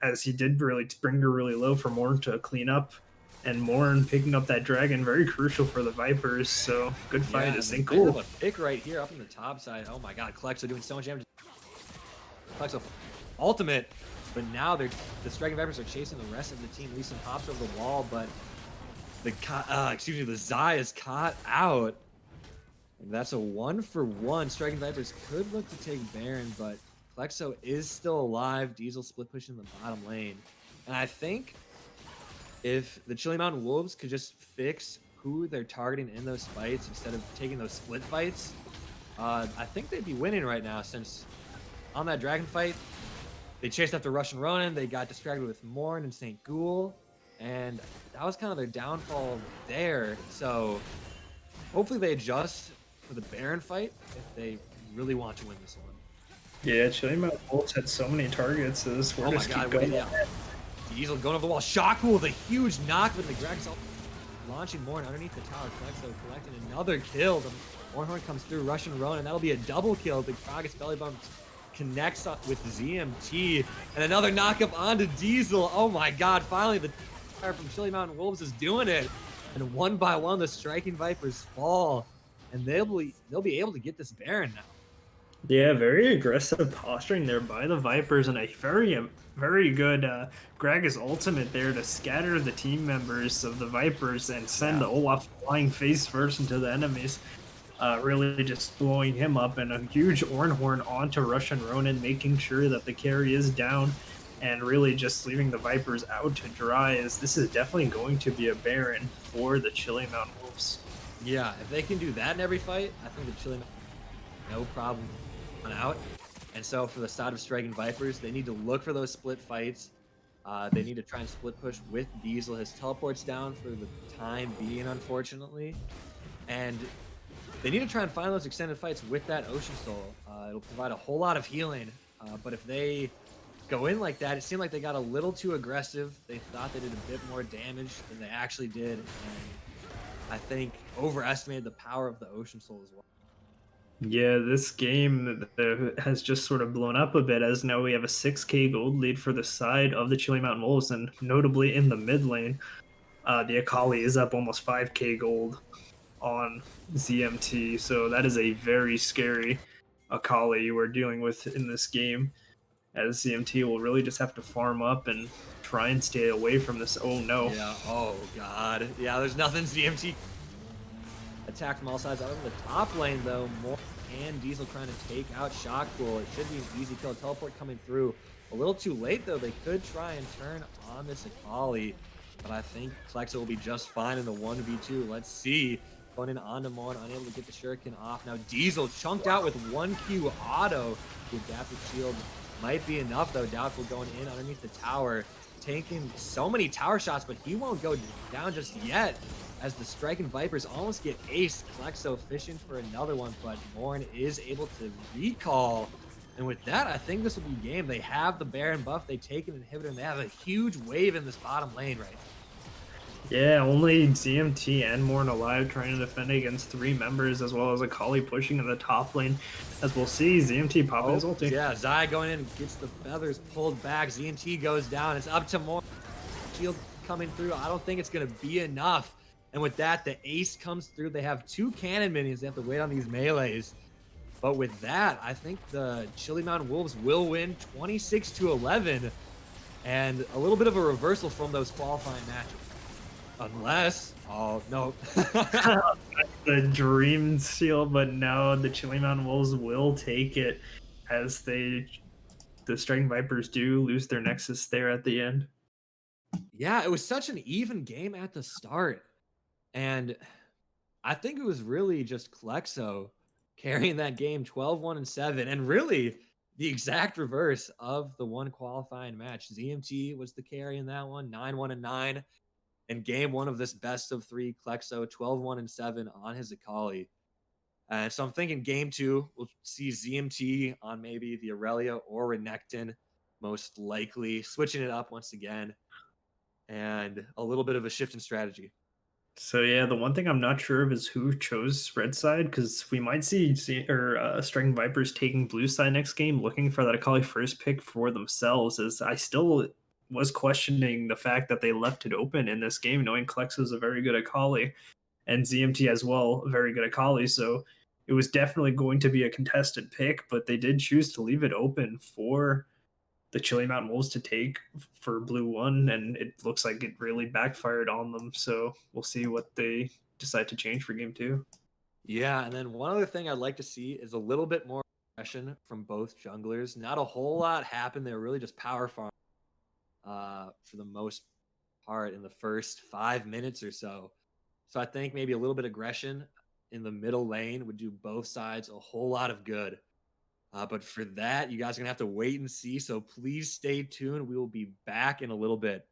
as he did really bring her really low for Morn to clean up. And Morn picking up that dragon, very crucial for the Vipers. So good fight. It's cool. A pick right here up in the top side. Oh my God, Klexo doing so much damage. Klexo ultimate, but now the Striking Vipers are chasing the rest of the team. Lee Sin pops over the wall, but the Xayah is caught out. And that's a 1-for-1. Striking Vipers could look to take Baron, but Klexo is still alive. Diesel split pushing the bottom lane. And I think if the Chili Mountain Wolves could just fix who they're targeting in those fights instead of taking those split fights, I think they'd be winning right now, since on that dragon fight, they chased after Russian Ronin, they got distracted with Morn and St. Ghoul, and that was kind of their downfall there. So hopefully they adjust for the Baron fight if they really want to win this one. Yeah, Chili Mountain Wolves had so many targets. This we're just keep going. Diesel going over the wall. Shockpool with a huge knock with the Gragas launching Morn underneath the tower. Klexo collecting another kill. The Mornhorn comes through. Russian Ronin. That'll be a double kill. The Gragas belly bumps connects with ZMT, and another knockup onto Diesel. Oh my God, finally the fire from Chili Mountain Wolves is doing it. And one by one, the Striking Vipers fall, and they'll be able to get this Baron now. Yeah, very aggressive posturing there by the Vipers, and a very good Gragas ultimate there to scatter the team members of the Vipers and send Yeah. Olaf flying face first into the enemies. Really just blowing him up, and a huge Ornhorn onto Russian Ronin, making sure that the carry is down, and really just leaving the Vipers out to dry, as this is definitely going to be a Baron for the Chili Mountain Wolves. Yeah, if they can do that in every fight, I think the Chili no problem on out. And so for the side of Striking Vipers, they need to look for those split fights. They need to try and split push with Diesel. His teleport's down for the time being, unfortunately. And they need to try and find those extended fights with that Ocean Soul. It'll provide a whole lot of healing. But if they go in like that, it seemed like they got a little too aggressive. They thought they did a bit more damage than they actually did. And I think overestimated the power of the Ocean Soul as well. Yeah, this game has just sort of blown up a bit, as now we have a 6k gold lead for the side of the Chili Mountain Wolves, and notably in the mid lane, the Akali is up almost 5k gold on ZMT, so that is a very scary Akali we're dealing with in this game, as ZMT will really just have to farm up and try and stay away from this. Oh no. Yeah, oh God. Yeah, there's nothing ZMT attack from all sides. Out of the top lane, though, more and Diesel trying to take out Shockpool. It should be an easy kill. Teleport coming through. A little too late, though. They could try and turn on this Akali, but I think Klexa will be just fine in the 1v2. Let's see. Going in onto Morn, unable to get the Shuriken off. Now Diesel chunked out with 1Q auto. The adaptive shield might be enough, though. Doubtful going in underneath the tower. Taking so many tower shots, but he won't go down just yet, as the Striking Vipers almost get aced. Klexo fishing for another one, but Morn is able to recall. And with that, I think this will be game. They have the Baron buff. They take an inhibitor, and they have a huge wave in this bottom lane right now. Yeah, only ZMT and Morn alive, trying to defend against 3 members, as well as Akali pushing in the top lane. As we'll see, ZMT popping his ulti. Yeah, Zai going in and gets the feathers pulled back. ZMT goes down. It's up to Morn. Shield coming through. I don't think it's going to be enough. And with that, the ace comes through. They have 2 cannon minions. They have to wait on these melees. But with that, I think the Chili Mountain Wolves will win 26-11. And a little bit of a reversal from those qualifying matches. Unless, oh, no. The dream seal, but no, the Chili Mountain Wolves will take it, as the Striking Vipers do lose their Nexus there at the end. Yeah, it was such an even game at the start. And I think it was really just Klexo carrying that game 12-1-7, and really the exact reverse of the one qualifying match. ZMT was the carry in that one, 9-1-9. And game 1 of this best of 3, Klexo 12-1-7 on his Akali. So I'm thinking game 2, we'll see ZMT on maybe the Aurelia or Renekton, most likely, switching it up once again, and a little bit of a shift in strategy. So yeah, the one thing I'm not sure of is who chose red side, because we might see Striking Vipers taking blue side next game, looking for that Akali first pick for themselves. As I still was questioning the fact that they left it open in this game, knowing Klex is a very good Akali, and ZMT as well, a very good Akali. So it was definitely going to be a contested pick, but they did choose to leave it open for the Chili Mountain Wolves to take for blue 1, and it looks like it really backfired on them. So we'll see what they decide to change for game 2. Yeah, and then one other thing I'd like to see is a little bit more aggression from both junglers. Not a whole lot happened. They were really just power farm for the most part in the first 5 minutes or so. So I think maybe a little bit of aggression in the middle lane would do both sides a whole lot of good. But for that, you guys are going to have to wait and see. So please stay tuned. We will be back in a little bit.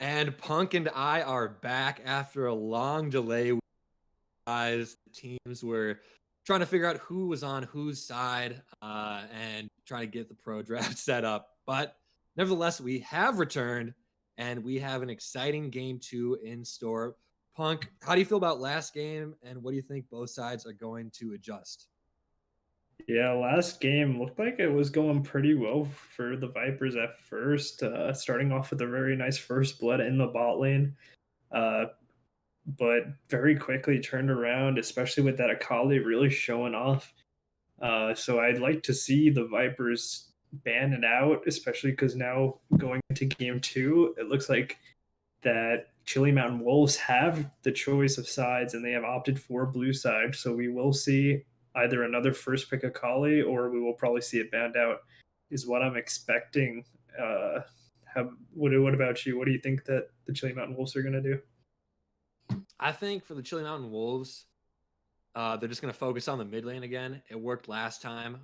And Punk and I are back after a long delay. Guys, teams were trying to figure out who was on whose side and trying to get the pro draft set up. But nevertheless, we have returned and we have an exciting game two in store. Punk, how do you feel about last game and what do you think both sides are going to adjust? Yeah, last game looked like it was going pretty well for the Vipers at first, starting off with a very nice first blood in the bot lane, uh, but very quickly turned around, especially with that Akali really showing off. So I'd like to see the Vipers ban it out, especially because now going into game two, it looks like that Chili Mountain Wolves have the choice of sides and they have opted for blue side. So we will see either another first pick Akali or we will probably see it banned out, is what I'm expecting. What about you? What do you think that the Chili Mountain Wolves are going to do? I think for the Chili Mountain Wolves, they're just going to focus on the mid lane again. It worked last time.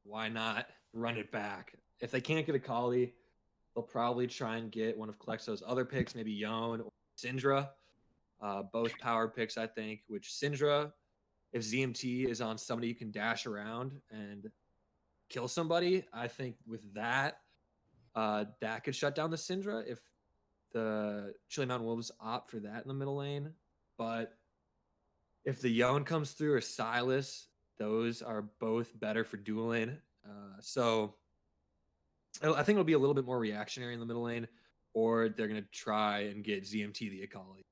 Why not run it back? If they can't get a Kali, they'll probably try and get one of Kalexo's other picks, maybe Yone or Syndra. Both power picks, I think, which Syndra, if ZMT is on somebody you can dash around and kill somebody, I think with that, that could shut down the Syndra if the Chili Mountain Wolves opt for that in the middle lane. But if the Yone comes through or Silas, those are both better for dueling. So I think it'll be a little bit more reactionary in the middle lane, or they're going to try and get ZMT the Akali.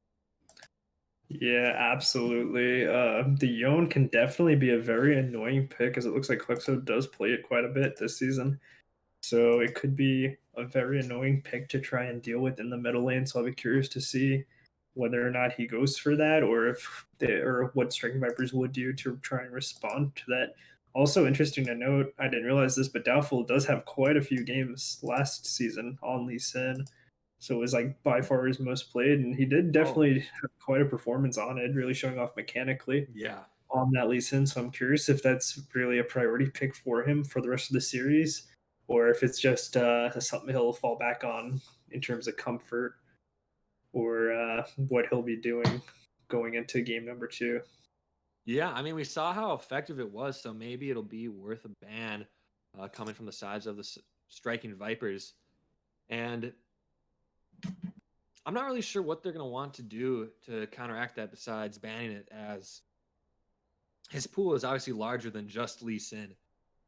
Yeah, absolutely. The Yone can definitely be a very annoying pick, as it looks like Klexo does play it quite a bit this season. So it could be a very annoying pick to try and deal with in the middle lane. So I'll be curious to see whether or not he goes for that, or if they, or what Striking Vipers would do to try and respond to that. Also interesting to note, I didn't realize this, but Doubtful does have quite a few games last season on Lee Sin. So it was like by far his most played, and he did Oh, definitely have quite a performance on it, really showing off mechanically yeah. on that Lee Sin. So I'm curious if that's really a priority pick for him for the rest of the series, or if it's just something he'll fall back on in terms of comfort, or what he'll be doing going into game number two. Yeah, I mean, we saw how effective it was, so maybe it'll be worth a ban coming from the sides of the striking Vipers. And I'm not really sure what they're going to want to do to counteract that besides banning it, as his pool is obviously larger than just Lee Sin,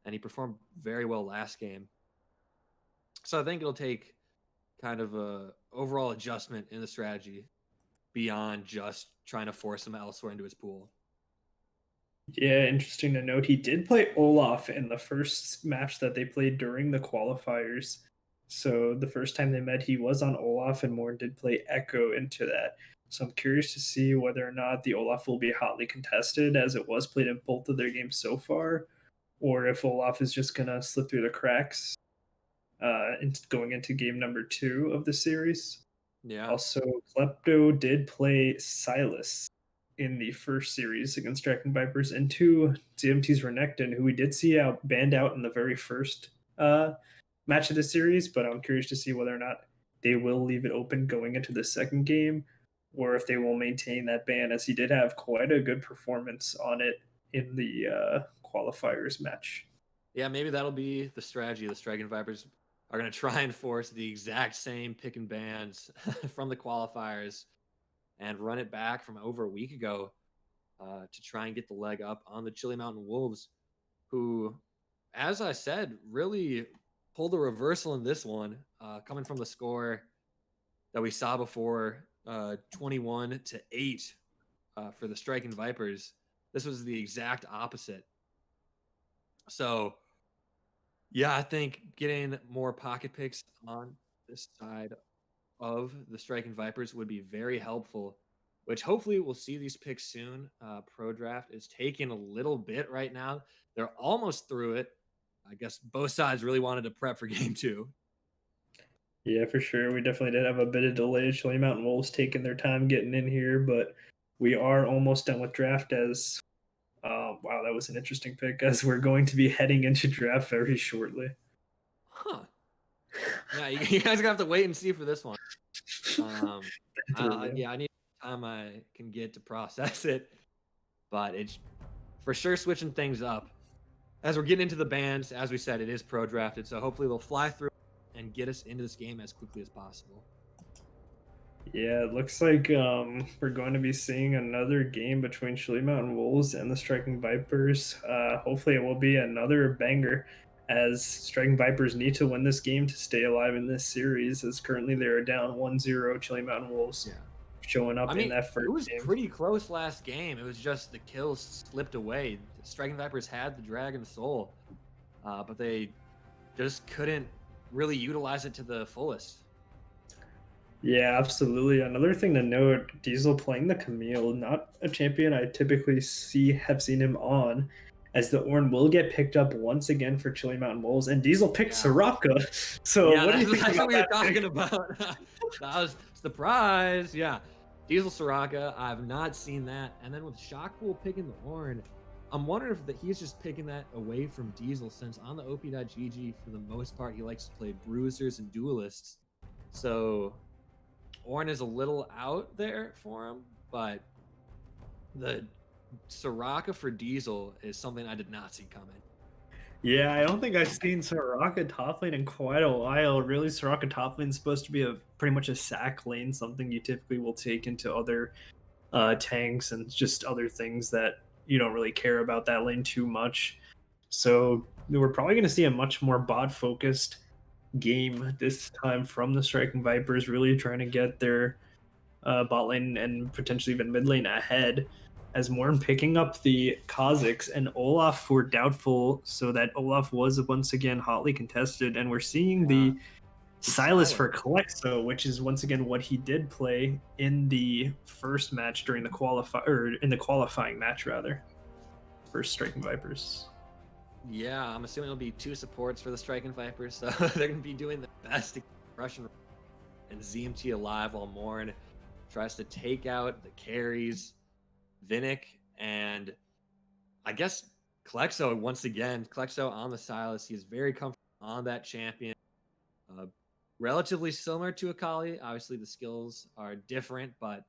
and he performed very well last game. So I think it'll take kind of a overall adjustment in the strategy beyond just trying to force him elsewhere into his pool. Yeah, interesting to note. He did play Olaf in the first match that they played during the qualifiers. So the first time they met, he was on Olaf, and Morn did play Echo into that. So I'm curious to see whether or not the Olaf will be hotly contested, as it was played in both of their games so far, or if Olaf is just going to slip through the cracks going into game number two of the series. Yeah. Also, Klepto did play Silas in the first series against Dragon Vipers into ZMT's Renekton, who we did see out banned out in the very first match of the series, but I'm curious to see whether or not they will leave it open going into the second game, or if they will maintain that ban, as he did have quite a good performance on it in the qualifiers match. Yeah, maybe that'll be the strategy. The Striking Vipers are going to try and force the exact same pick and bans from the qualifiers and run it back from over a week ago to try and get the leg up on the Chili Mountain Wolves, who, as I said, really pulled a reversal in this one, coming from the score that we saw before, 21-8 for the Striking Vipers. This was the exact opposite. So, yeah, I think getting more pocket picks on this side of the Striking Vipers would be very helpful, which hopefully we'll see these picks soon. Pro draft is taking a little bit right now. They're almost through it. I guess both sides really wanted to prep for game two. Yeah, for sure. We definitely did have a bit of delay. Chili Mountain Wolves taking their time getting in here, but we are almost done with draft. As wow, that was an interesting pick. As we're going to be heading into draft very shortly. Huh. Yeah, you guys are going to have to wait and see for this one. Um, Literally. yeah, I need time I can get to process it, but it's for sure switching things up. As we're getting into the bands, as we said, it is pro drafted, so hopefully they'll fly through and get us into this game as quickly as possible. Yeah, it looks like we're going to be seeing another game between Chili Mountain Wolves and the Striking Vipers. Hopefully, it will be another banger, as Striking Vipers need to win this game to stay alive in this series, as currently they are down 1-0. Chili Mountain Wolves Yeah. showing I up in mean, that it first was game. pretty close last game. It was just the kills slipped away. The Striking Vipers had the Dragon Soul, but they just couldn't really utilize it to the fullest. Yeah, absolutely. Another thing to note, Diesel playing the Camille, not a champion I typically have seen him on, as the Ornn will get picked up once again for Chili Mountain Wolves, and Diesel picked Yeah. Soraka. So Yeah, what do you think that's what about we were that pick? talking about. That was surprise. Yeah. Diesel Soraka, I've not seen that. And then with Shockpool picking the Horn, I'm wondering if he's just picking that away from Diesel since on the OP.GG, for the most part, he likes to play bruisers and duelists. So Ornn is a little out there for him, but the Soraka for Diesel is something I did not see coming. Yeah, I don't think I've seen Soraka top lane in quite a while. Really, Soraka top lane is supposed to be a pretty much a sack lane, something you typically will take into other tanks and just other things that you don't really care about that lane too much. So we're probably going to see a much more bot focused game this time from the Striking Vipers, really trying to get their bot lane and potentially even mid lane ahead. As Morn picking up the Kazakhs and Olaf were doubtful, so that Olaf was once again hotly contested, and we're seeing Yeah. the Silas Silas. for Calexo, which is once again what he did play in the first match during the qualifying match rather, for Striking Vipers. Yeah, I'm assuming it'll be two supports for the Striking Vipers, so they're going to be doing the best to keep Russian and ZMT alive while Morn tries to take out the carries, Vinnick, and I guess Calexo once again. Calexo on the Silas. He's very comfortable on that champion. Uh, Relatively similar to Akali. Obviously, the skills are different, but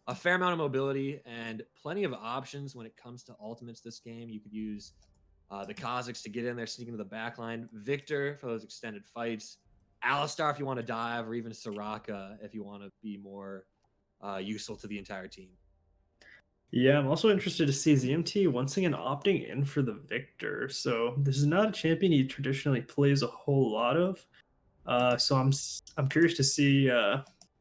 a fair amount of mobility and plenty of options when it comes to ultimates this game. You could use the Kazakhs to get in there, sneak into the back line. Victor for those extended fights. Alistar if you want to dive, or even Soraka if you want to be more useful to the entire team. Yeah, I'm also interested to see ZMT once again opting in for the Victor. So this is not a champion he traditionally plays a whole lot of. So I'm curious to see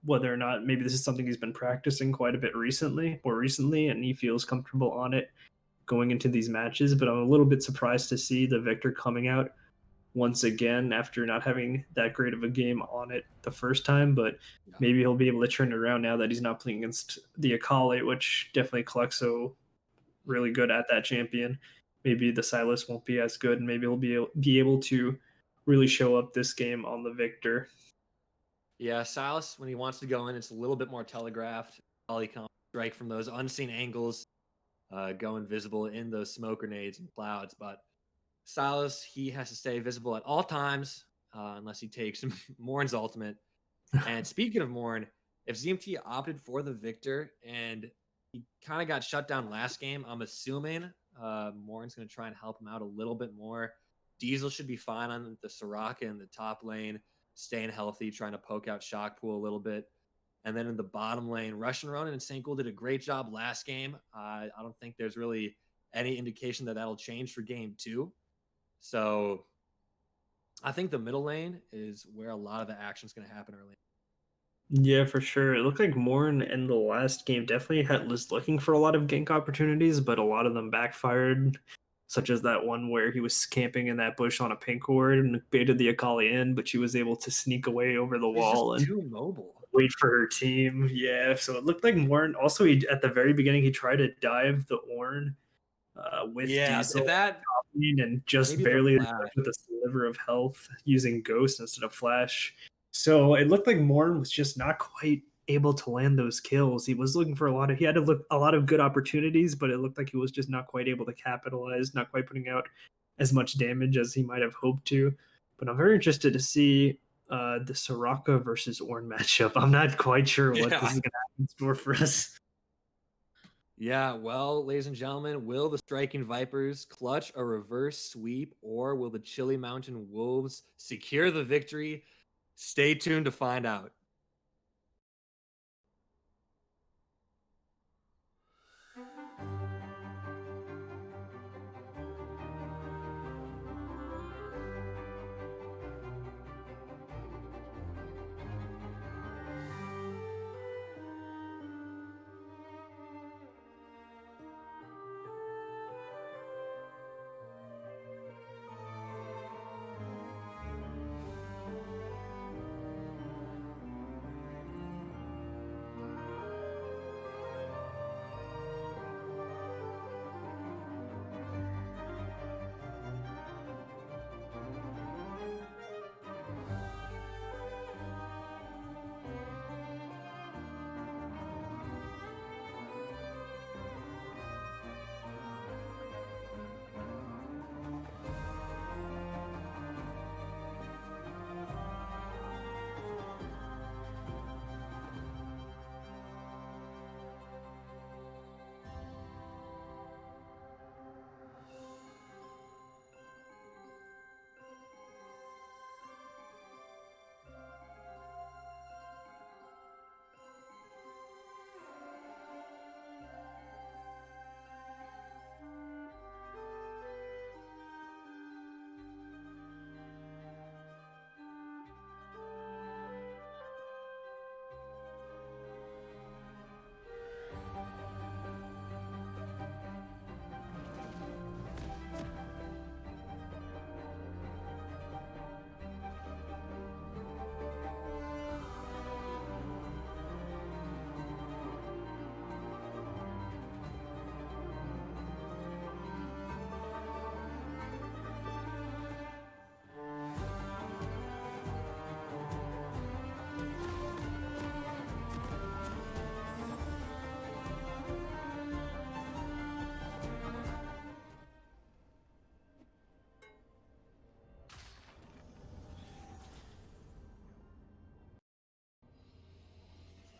whether or not maybe this is something he's been practicing quite a bit more recently, and he feels comfortable on it going into these matches. But I'm a little bit surprised to see the Victor coming out once again after not having that great of a game on it the first time. But Yeah. maybe he'll be able to turn it around now that he's not playing against the Akali, which definitely Calexo really good at that champion. Maybe the Silas won't be as good, and maybe he'll be able to really show up this game on the Victor. Yeah, Silas, when he wants to go in, it's a little bit more telegraphed. Ollie can strike from those unseen angles, go invisible in those smoke grenades and clouds. But Silas, he has to stay visible at all times, unless he takes Morn's ultimate. And speaking of Morn, if ZMT opted for the Victor and he kind of got shut down last game, I'm assuming Morn's going to try and help him out a little bit more. Diesel should be fine on the Soraka in the top lane, staying healthy, trying to poke out Shockpool a little bit. And then in the bottom lane, Russian Ronin and Sankul did a great job last game. I don't think there's really any indication that that'll change for game two. So I think the middle lane is where a lot of the action is going to happen early. Yeah, for sure. It looked like Morn in the last game definitely was looking for a lot of gank opportunities, but a lot of them backfired, such as that one where he was camping in that bush on a pink ward and baited the Akali in, but she was able to sneak away over the He's just wall and too mobile. wait for her team. Yeah, so it looked like Morn. Also, he at the very beginning he tried to dive the Ornn with Yeah, if Diesel that and just maybe the barely flash. with a sliver of health using Ghost instead of Flash. So it looked like Morn was just not quite able to land those kills. He was looking for he had to look a lot of good opportunities, but it looked like he was just not quite able to capitalize, not quite putting out as much damage as he might have hoped to. But I'm very interested to see the Soraka versus Ornn matchup. I'm not quite sure what Yeah. this is going to have in store for us. Yeah, well, ladies and gentlemen, will the Striking Vipers clutch a reverse sweep, or will the Chili Mountain Wolves secure the victory? Stay tuned to find out.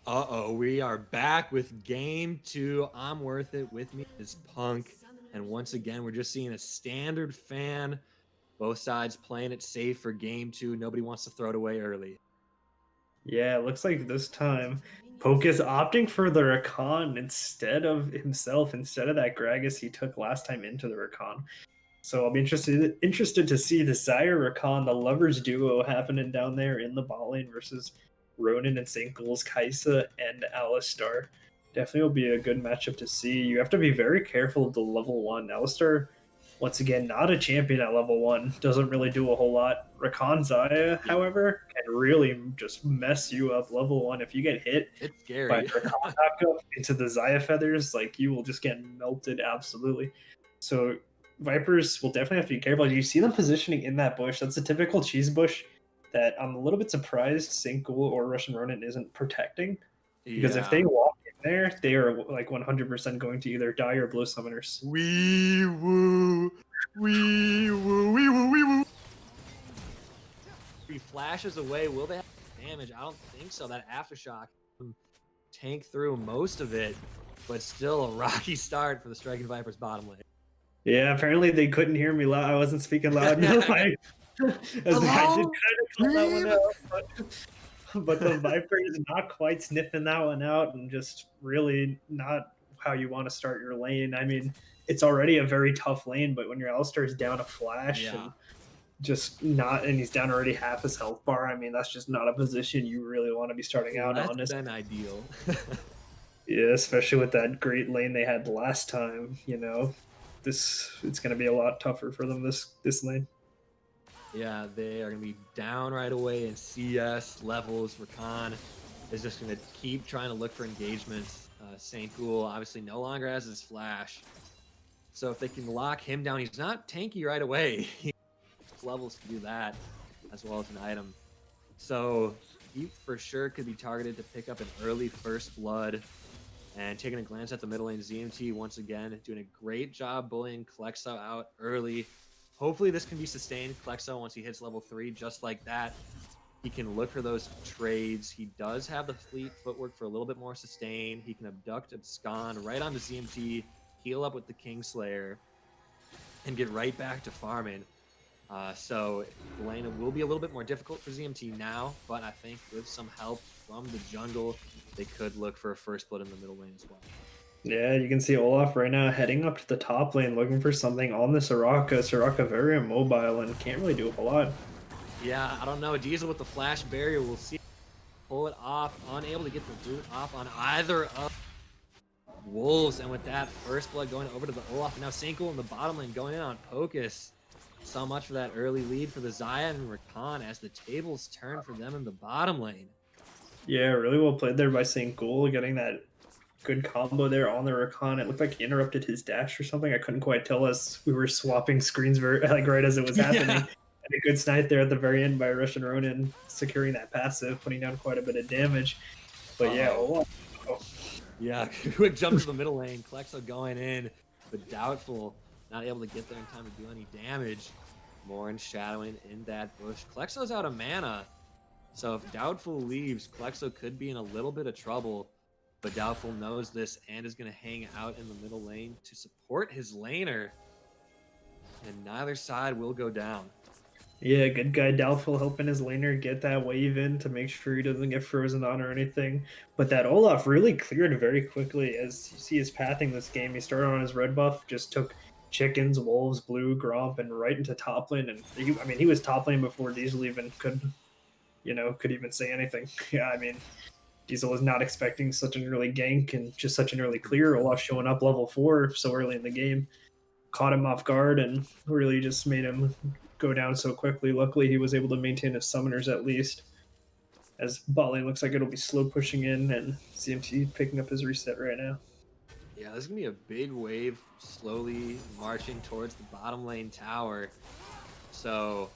Uh-oh, we are back with game two. I'm worth it. With me is Punk. And once again, we're just seeing a standard fan. Both sides playing it safe for game two. Nobody wants to throw it away early. Yeah, it looks like this time Poke is opting for the Rakan instead of himself, instead of that Gragas he took last time into the Rakan. So I'll be interested to see the Sire Rakan, the lovers duo happening down there in the bot lane versus Ronan and St. Gul's Kaisa and Alistar. Definitely will be a good matchup to see. You have to be very careful of the level one. Alistar, once again, not a champion at level one, doesn't really do a whole lot. Rakan Zaya, however, can really just mess you up level one. If you get hit It's by scary. Rakan backup into the Zaya feathers, like you will just get melted absolutely. So Vipers will definitely have to be careful. You see them positioning in that bush. That's a typical cheese bush that I'm a little bit surprised St. Ghoul or Russian Ronin isn't protecting. Because if Yeah. they walk in there, they are like 100% going to either die or blow summoners. Wee woo. Wee woo. Wee woo. Wee woo. He flashes away. Will they have damage? I don't think so. That aftershock tank through most of it, but still a rocky start for the Striking Vipers bottom lane. Yeah, apparently they couldn't hear me loud. I wasn't speaking loud enough. I did kind of call that one out, but the Viper is not quite sniffing that one out, and just really not how you want to start your lane. I mean, it's already a very tough lane, but when your Alistar is down a flash Yeah. and just not, and he's down already half his health bar, I mean, that's just not a position you really want to be starting out Less on. than ideal. Yeah, especially with that great lane they had last time. It's going to be a lot tougher for them this lane. Yeah, they are going to be down right away in CS levels. Rakan is just going to keep trying to look for engagements. St. Ghoul obviously no longer has his flash. So if they can lock him down, he's not tanky right away. He has levels to do that, as well as an item. So he for sure could be targeted to pick up an early first blood. And taking a glance at the middle lane, ZMT once again doing a great job bullying Klexo out early. Hopefully this can be sustained. Klexo, once he hits level 3, just like that, He can look for those trades. He does have the fleet footwork for a little bit more sustain. He can abduct, abscond right onto CMT, heal up with the Kingslayer, and get right back to farming. So the lane will be a little bit more difficult for ZMT now, but I think with some help from the jungle, they could look for a first blood in the middle lane as well. Yeah, you can see Olaf right now heading up to the top lane looking for something on the Soraka. Soraka very immobile and can't really do a whole lot. Yeah, I don't know. Diesel with the flash barrier, we'll see. Pull it off, unable to get the boot off on either of Wolves. And with that, first blood going over to the Olaf. Now Sinkle in the bottom lane going in on Pocus. So much for that early lead for the Xayah and Rakan as the tables turn for them in the bottom lane. Yeah, really well played there by St. Ghoul, getting that good combo there on the Rakan. It looked like he interrupted his dash or something. I couldn't quite tell as we were swapping screens like right as it was happening. Yeah. And a good snipe there at the very end by Russian Ronin, securing that passive, putting down quite a bit of damage. But yeah, Olaf. Yeah, quick jump to the middle lane. Klexo going in, but Doubtful not able to get there in time to do any damage. Morin shadowing in that bush. Klexo's out of mana. So if Doubtful leaves, Klexo could be in a little bit of trouble. But Doubtful knows this and is going to hang out in the middle lane to support his laner. And neither side will go down. Yeah, good guy Doubtful helping his laner get that wave in to make sure he doesn't get frozen on or anything. But that Olaf really cleared very quickly as you see his pathing this game. He started on his red buff, just took chickens, wolves, blue, gromp, and right into top lane. And he was top lane before Diesel even could even say anything. Yeah, I mean, Diesel was not expecting such an early gank and just such an early clear. Olaf showing up level 4 so early in the game caught him off guard and really just made him go down so quickly. Luckily, he was able to maintain his summoners at least. As bot lane looks like it'll be slow pushing in, and CMT picking up his reset right now. Yeah, this is going to be a big wave slowly marching towards the bottom lane tower. So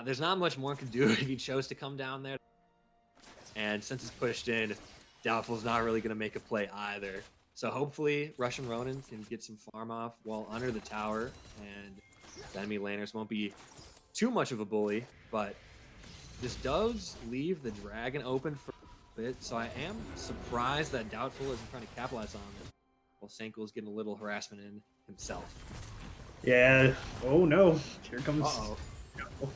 there's not much more can do if he chose to come down there. And since it's pushed in, Doubtful's not really going to make a play either. So hopefully Russian Ronin can get some farm off while under the tower, and the enemy laners won't be too much of a bully. But this does leave the dragon open for a bit, so I am surprised that Doubtful isn't trying to capitalize on it, while Senko is getting a little harassment in himself. Yeah. Oh no. Here comes. Uh-oh.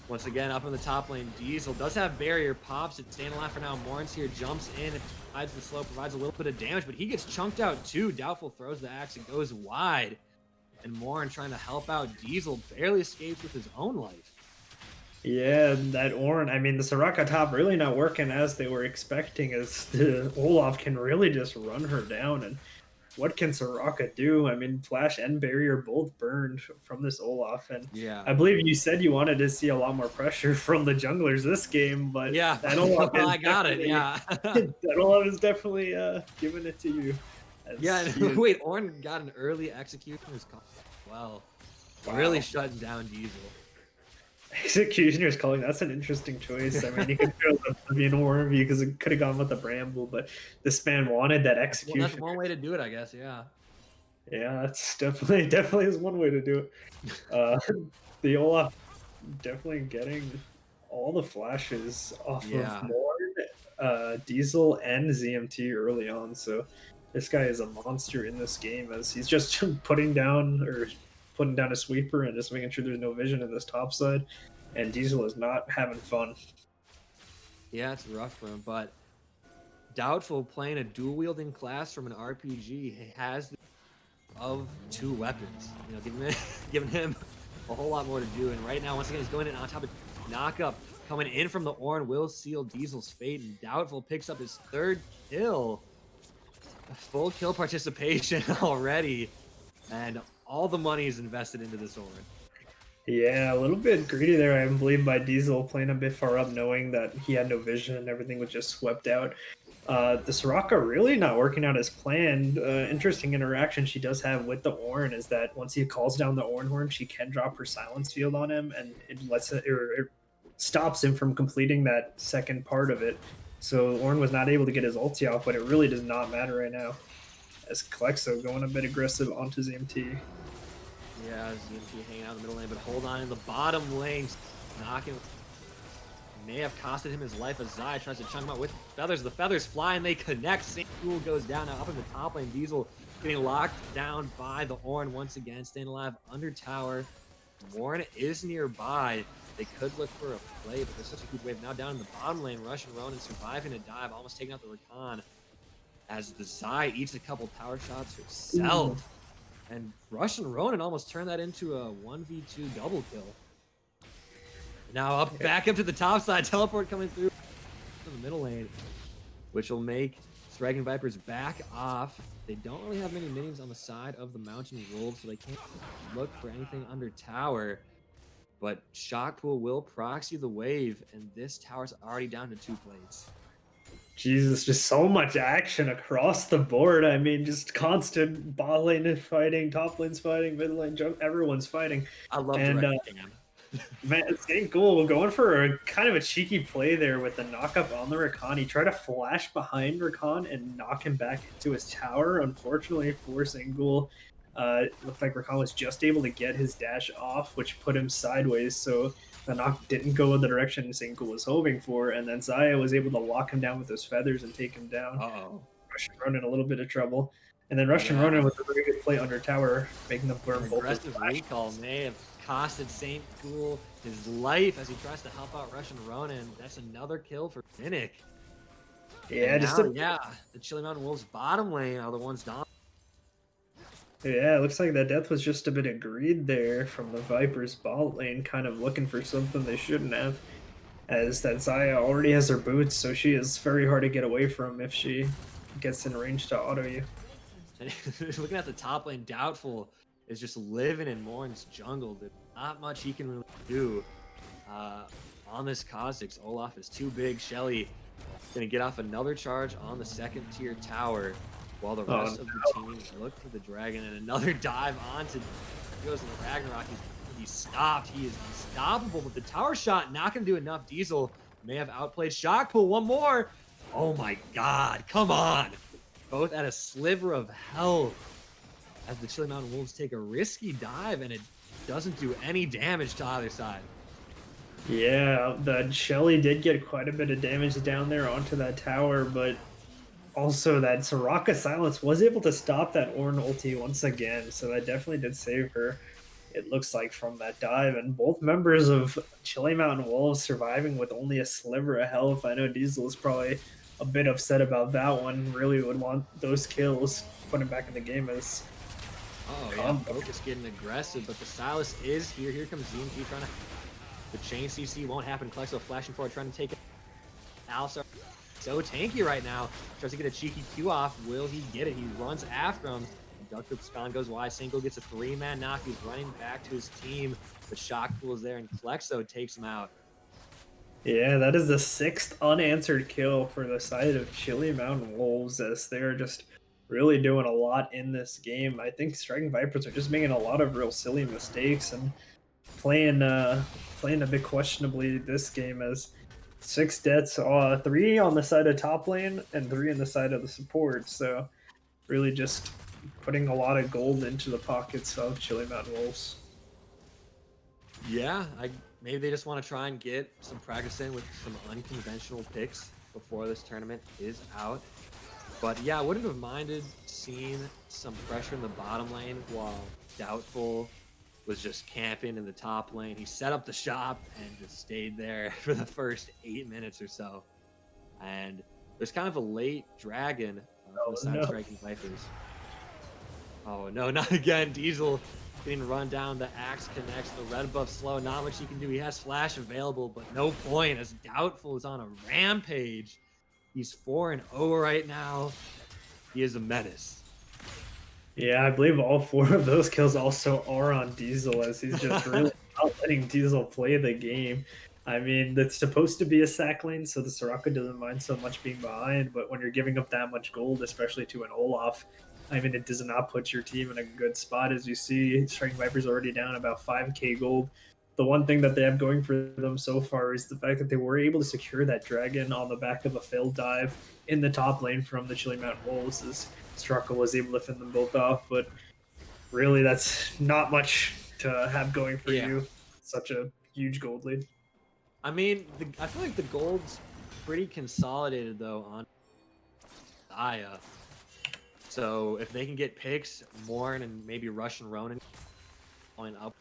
Once again, up in the top lane, Diesel does have barrier, pops it, staying alive for now. Morin's here, jumps in, hides the slow, provides a little bit of damage, but he gets chunked out too. Doubtful throws the axe and goes wide. And Morin trying to help out Diesel, barely escapes with his own life. Yeah, that Ornn, I mean, the Soraka top really not working as they were expecting, as the Olaf can really just run her down. And what can Soraka do? I mean, Flash and Barrier both burned from this Olaf. And yeah, I believe you said you wanted to see a lot more pressure from the junglers this game, but yeah, that Olaf I got it, yeah. that Olaf is definitely giving it to you. Yeah, wait, Ornn got an early execution as well. Wow. Really shutting down Diesel. Executioner's calling, that's an interesting choice. I mean, you could go with the Ornn because it could have gone with the Bramble, but this man wanted that execution. Well, that's one way to do it, I guess, yeah. Yeah, that's definitely is one way to do it. The Olaf definitely getting all the flashes off of Morn, Diesel, and ZMT early on, so this guy is a monster in this game as he's just putting down a sweeper and just making sure there's no vision in this top side, and Diesel is not having fun. Yeah, it's rough for him, but Doubtful playing a dual-wielding class from an RPG, he has of 2 weapons. You know, giving him a whole lot more to do, and right now, once again, he's going in on top of knock-up. Coming in from the Ornn will seal Diesel's fate, and Doubtful picks up his 3rd kill. A full kill participation already, and all the money is invested into this Ornn. Yeah, a little bit greedy there, I believe, by Diesel, playing a bit far up, knowing that he had no vision and everything was just swept out. The Soraka really not working out as planned. Interesting interaction she does have with the Ornn is that once he calls down the Ornn horn, she can drop her silence field on him, and it stops him from completing that second part of it. So Ornn was not able to get his ulti off, but it really does not matter right now. As Klexo going a bit aggressive onto ZMT. Yeah, ZMT hanging out in the middle lane, but hold on in the bottom lane. Knocking may have costed him his life as Zai tries to chunk him out with feathers. The feathers fly and they connect. St. Cool goes down now up in the top lane. Diesel getting locked down by the Ornn once again, staying alive under tower. Warren is nearby. They could look for a play, but there's such a huge wave. Now down in the bottom lane, Russian Ronin surviving a dive, almost taking out the Rakan as the Zai eats a couple tower shots herself. And Russian Ronin almost turned that into a 1v2 double kill. Now back up to the top side, teleport coming through to the middle lane, which will make Striking Vipers back off. They don't really have many minions on the side of the Mountain Wolves, so they can't look for anything under tower. But Shockpool will proxy the wave, and this tower's already down to 2 plates. Jesus, just so much action across the board. I mean, just constant bot lane fighting, top lane's fighting, mid lane jump, everyone's fighting. I love and man, it's getting cool. Going for a kind of a cheeky play there with the knockup on the Rakan. He tried to flash behind Rakan and knock him back into his tower. Unfortunately for Singul, it looked like Rakan was just able to get his dash off, which put him sideways. So the knock didn't go in the direction Singul was hoping for, and then Zaya was able to lock him down with his feathers and take him down. Russian Ronin in a little bit of trouble. And then Russian Ronin with a very good play under tower, making them burn both. Aggressive recall may have costed St. Cool his life as he tries to help out Russian Ronin. That's another kill for Finnick. Yeah, the Chilly Mountain Wolves bottom lane are the ones down. Yeah, it looks like that death was just a bit of greed there from the Vipers bot lane, kind of looking for something they shouldn't have. As that Zaya already has her boots, so she is very hard to get away from if she gets in range to auto you. Looking at the top lane, Doubtful is just living in Morn's jungle. There's not much he can really do on this Kha'Zix. Olaf is too big. Shelly gonna get off another charge on the 2nd tier tower while the rest of the team look for the dragon, and another dive onto goes in the Ragnarok. He's stopped. He is unstoppable, but the tower shot not gonna do enough. Diesel may have outplayed Shockpool. One more. Oh my god, come on. Both at a sliver of health as the Chilly Mountain Wolves take a risky dive, and it doesn't do any damage to either side. Yeah, the Shelly did get quite a bit of damage down there onto that tower, but also that Soraka Silence was able to stop that Ornn ulti once again, so that definitely did save her, it looks like, from that dive. And both members of Chilly Mountain Wolves surviving with only a sliver of health. I know Diesel is probably a bit upset about that one, really would want those kills, put him back in the game as Focus getting aggressive, but the Silas is here. Here comes ZMT trying to... The chain CC won't happen. Klexo flashing forward, trying to take it. Alistar so tanky right now. Tries to get a cheeky Q off. Will he get it? He runs after him. Ducktrip Spawn goes wide. Single gets a 3-man knock. He's running back to his team. The Shockpool is there, and Klexo takes him out. Yeah, that is the 6th unanswered kill for the side of Chilly Mountain Wolves, as they're just really doing a lot in this game. I think Striking Vipers are just making a lot of real silly mistakes and playing a bit questionably this game, as 6 deaths, 3 on the side of top lane and 3 on the side of the support. So really just putting a lot of gold into the pockets of Chilly Mountain Wolves. Yeah, maybe they just want to try and get some practice in with some unconventional picks before this tournament is out. But yeah, I wouldn't have minded seeing some pressure in the bottom lane while Doubtful was just camping in the top lane. He set up the shop and just stayed there for the first 8 minutes or so. And there's kind of a late dragon for the side Striking Vipers. Oh no, not again. Diesel getting run down. The axe connects. The red buff slow. Not much he can do. He has flash available, but no point, as Doubtful is on a rampage. He's 4-0 right now. He is a menace. Yeah, I believe all 4 of those kills also are on Diesel, as he's just really not letting Diesel play the game. I mean, it's supposed to be a sack lane, so the Soraka doesn't mind so much being behind, but when you're giving up that much gold, especially to an Olaf, I mean, it does not put your team in a good spot. As you see, Striking Viper's already down about 5k gold. The one thing that they have going for them so far is the fact that they were able to secure that dragon on the back of a failed dive in the top lane from the Chilly Mountain Wolves, as Soraka was able to fend them both off. But really, that's not much to have going for you. Such a huge gold lead. I mean, I feel like the gold's pretty consolidated though on Aya. So if they can get picks, Morn and maybe Russian Ronin going up,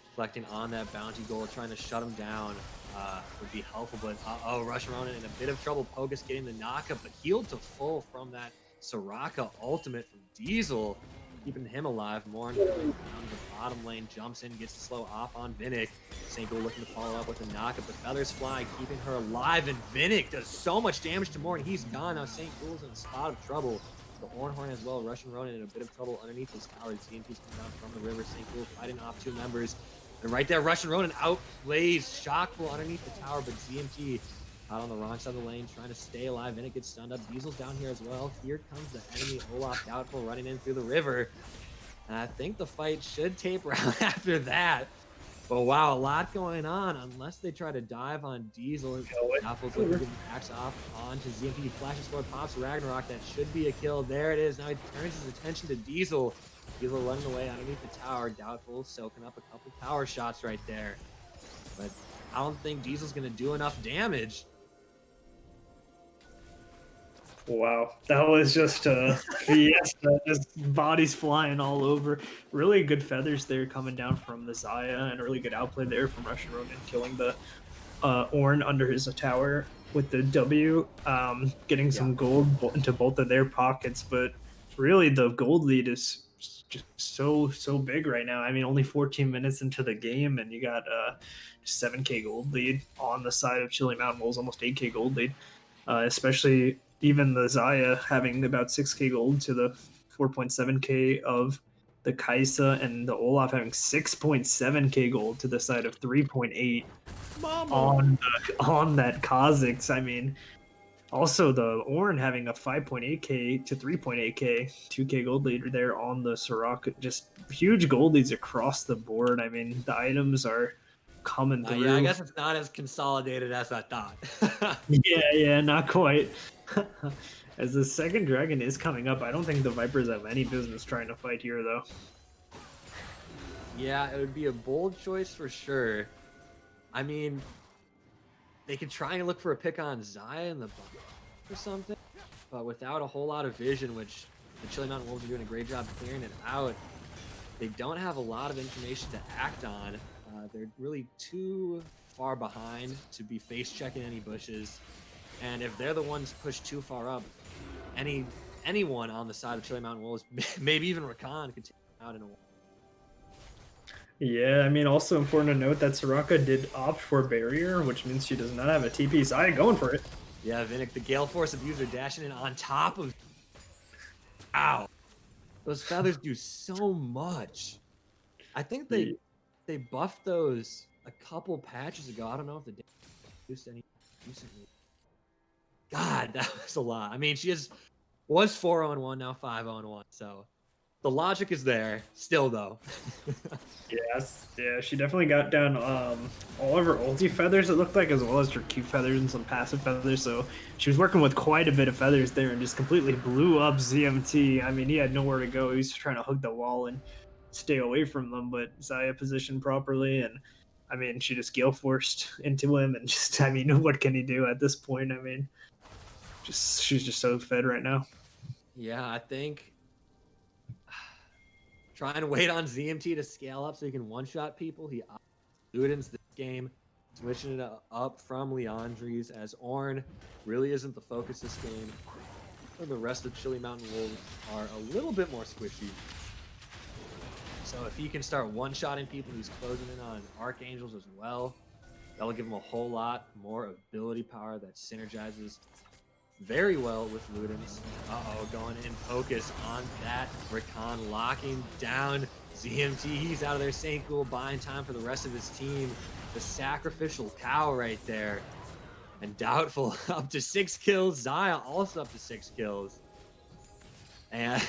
reflecting on that bounty goal, trying to shut him down would be helpful. But oh, Russian Ronin in a bit of trouble. Pogus getting the knockup, but healed to full from that Soraka ultimate from Diesel, keeping him alive. Morn going down the bottom lane, jumps in, gets the slow off on Vinnick. Sanko looking to follow up with a knockup, but feathers fly, keeping her alive. And Vinnick does so much damage to Morn. He's gone now. St. Cool's in a spot of trouble. The Ornhorn as well. Russian Ronin in a bit of trouble underneath his tower. CMP's coming down from the river. St. Cool fighting off two members. And right there, Russian Ronin outplays Shockful underneath the tower, but ZMT out on the wrong side of the lane, trying to stay alive, and it gets stunned up. Diesel's down here as well. Here comes the enemy, Olaf Doubtful, running in through the river. And I think the fight should taper out after that. But wow, a lot going on, unless they try to dive on Diesel. Doubtful's looking to get the axe off onto ZMT. He flashes forward, pops Ragnarok. That should be a kill. There it is. Now he turns his attention to Diesel. Diesel running away underneath the tower. Doubtful soaking up a couple tower shots right there. But I don't think Diesel's going to do enough damage. Wow, that was just a fiesta, just bodies flying all over. Really good feathers there coming down from the Xayah, and a really good outplay there from Russian Ronin, killing the Ornn under his tower with the W, getting some gold into both of their pockets. But really, the gold lead is just so big right now. I mean, only 14 minutes into the game, and you got 7K gold lead on the side of Chili Mountain Wolves, almost 8K gold lead, especially even the Xayah having about 6K gold to the 4.7K of the Kaisa, and the Olaf having 6.7K gold to the side of 3.8 on that Kha'Zix. I mean, also the Ornn having a 5.8K to 3.8K, 2K gold leader there on the Soraka. Just huge gold leads across the board. I mean, the items are coming through. Yeah, I guess it's not as consolidated as I thought. yeah, not quite. As the second dragon is coming up, I don't think the Vipers have any business trying to fight here, though. Yeah, it would be a bold choice for sure. I mean, they could try and look for a pick on Xayah in the bottom or something, but without a whole lot of vision, which the Chili Mountain Wolves are doing a great job clearing it out, they don't have a lot of information to act on. They're really too far behind to be face-checking any bushes. And if they're the ones pushed too far up, anyone on the side of Chili Mountain Wolves, maybe even Rakan, could take them out in a while. Yeah, I mean, also important to note that Soraka did opt for barrier, which means she does not have a TP. Xayah going for it. Yeah, Vinnick, the Gale Force abuser, dashing in on top of... Ow. Those feathers do so much. I think they buffed those a couple patches ago. I don't know if they used any recently. God, that was a lot. I mean, she was 4-on-1, now 5-on-1, so the logic is there. Still, though. Yes, yeah, she definitely got down all of her ulti feathers, it looked like, as well as her Q feathers and some passive feathers, so she was working with quite a bit of feathers there and just completely blew up ZMT. I mean, he had nowhere to go. He was trying to hug the wall and stay away from them, but Xayah positioned properly, and I mean, she just Gale Forced into him, and just, I mean, what can he do at this point? I mean, she's just so fed right now. Yeah, I think trying to wait on ZMT to scale up so he can one-shot people. He Ludens this game, switching it up from Leandri's, as Ornn really isn't the focus this game. The rest of Chili Mountain Wolves are a little bit more squishy. So if he can start one-shotting people, he's closing in on Archangels as well. That'll give him a whole lot more ability power that synergizes very well with Ludens. Going in focus on that. Rakan locking down ZMT. He's out of there. St. Cool buying time for the rest of his team. The sacrificial cow right there. And Doubtful up to 6 kills. Xayah also up to 6 kills. And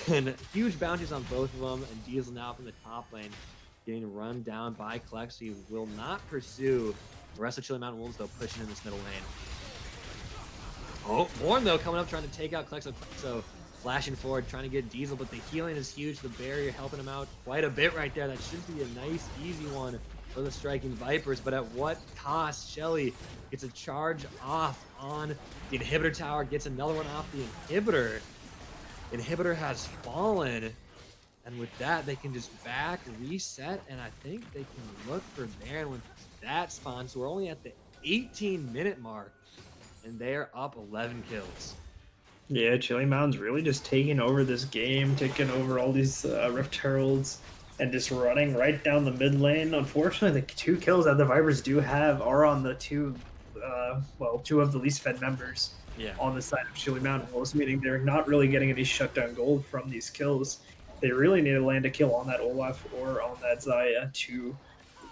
huge bounties on both of them. And Diesel now from the top lane getting run down by Klex. He will not pursue the rest of Chili Mountain Wolves, though, pushing in this middle lane. Oh, Morn, though, coming up, trying to take out Klex. So flashing forward, trying to get Diesel, but the healing is huge. The barrier helping him out quite a bit right there. That should be a nice, easy one for the striking Vipers, but at what cost? Shelly gets a charge off on the inhibitor tower, gets another one off the inhibitor. Inhibitor has fallen, and with that, they can just back, reset, and I think they can look for Baron when that spawns. So we're only at the 18-minute mark, and they're up 11 kills. Yeah, Chili Mountain's really just taking over this game, taking over all these Rift Heralds, and just running right down the mid lane. Unfortunately, the 2 kills that the Vipers do have are on the two of the least fed members Yeah. on the side of Chili Mountain Wolves, meaning they're not really getting any shutdown gold from these kills. They really need to land a kill on that Olaf or on that Zaya to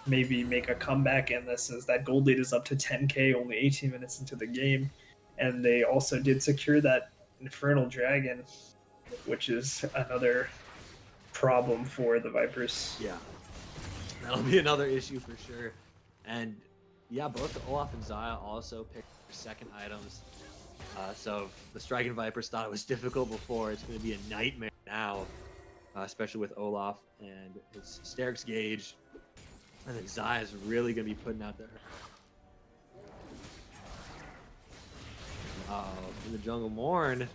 maybe make a comeback in this, as that gold lead is up to 10k only 18 minutes into the game. And they also did secure that Infernal Dragon, which is another problem for the Vipers. Yeah, that'll be another issue for sure. And yeah, both Olaf and Zaya also picked their second items. So if the Striking Vipers thought it was difficult before, it's going to be a nightmare now, especially with Olaf and his Sterix gauge. And then Zaya's really going to be putting out there. In the jungle, Morn.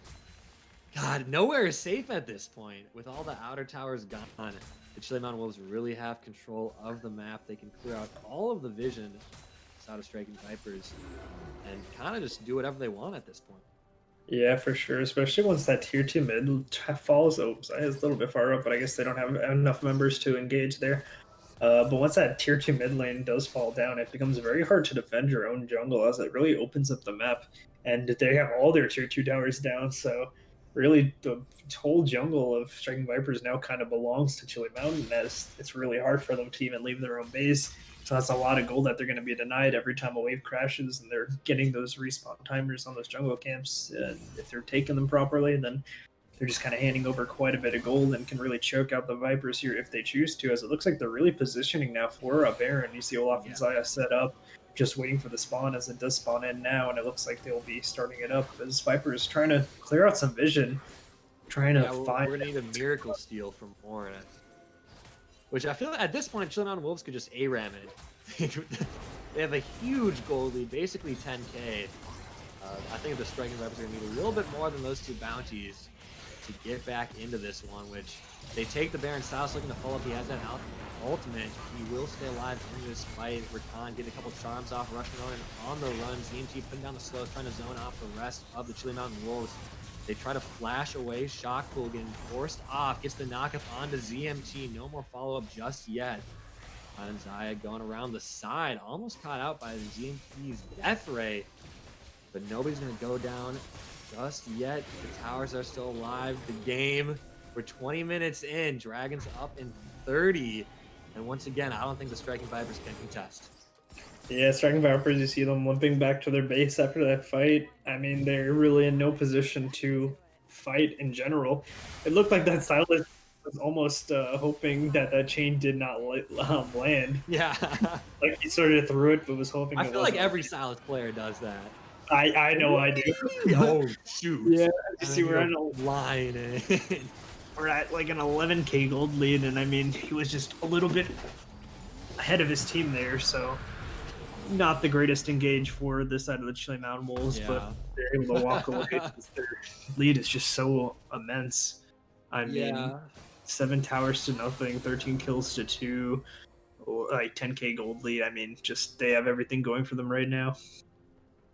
God, nowhere is safe at this point. With all the outer towers gone, the Chili Mountain Wolves really have control of the map. They can clear out all of the vision outside of Striking Vipers and kind of just do whatever they want at this point. Yeah, for sure. Especially once that tier 2 mid falls. Oh, Zaya's a little bit far up, but I guess they don't have enough members to engage there. But once that tier 2 mid lane does fall down, it becomes very hard to defend your own jungle, as it really opens up the map. And they have all their tier 2 towers down, so really the whole jungle of Striking Vipers now kind of belongs to Chili Mountain, as it's really hard for them to even leave their own base. So that's a lot of gold that they're going to be denied every time a wave crashes, and they're getting those respawn timers on those jungle camps. And if they're taking them properly, then they're just kind of handing over quite a bit of gold and can really choke out the Vipers here if they choose to, as it looks like they're really positioning now for a Baron. You see Olaf and Zaya set up, just waiting for the spawn, as it does spawn in now, and it looks like they'll be starting it up as Viper is trying to clear out some vision, trying to find... We're going to need a miracle steal from Morn, which I feel like at this point, Chili Mountain Wolves could just ARAM it. They have a huge gold lead, basically 10k. I think the Striking Vipers are going to need a little bit more than those 2 bounties to get back into this one, which they take the Baron. Styles looking to follow up. He has that ultimate. He will stay alive in this fight. Rakan getting a couple charms off, rushing on the run. ZMT putting down the slow, trying to zone off the rest of the Chili Mountain Wolves. They try to flash away. Shockpool getting forced off. Gets the knockup onto ZMT. No more follow-up just yet. And Zaya going around the side. Almost caught out by the ZMT's Death Ray. But nobody's going to go down just yet. The towers are still alive. The game, we're 20 minutes in. Dragons up in 30. And once again, I don't think the Striking Vipers can contest. Yeah, Striking Vipers, you see them limping back to their base after that fight. I mean, they're really in no position to fight in general. It looked like that Silas was almost hoping that that chain did not land. Yeah. Like he sort of threw it, but was hoping I feel like every Silas player does that. I know I do. Oh, shoot. Yeah, you see we're on a line. We're at like an 11k gold lead, and I mean, he was just a little bit ahead of his team there, so not the greatest engage for this side of the Chili Mountain Wolves, but they're able to walk away. Their lead is just so immense. I mean, 7 towers to nothing, 13 kills to 2, like 10k gold lead. I mean, just they have everything going for them right now.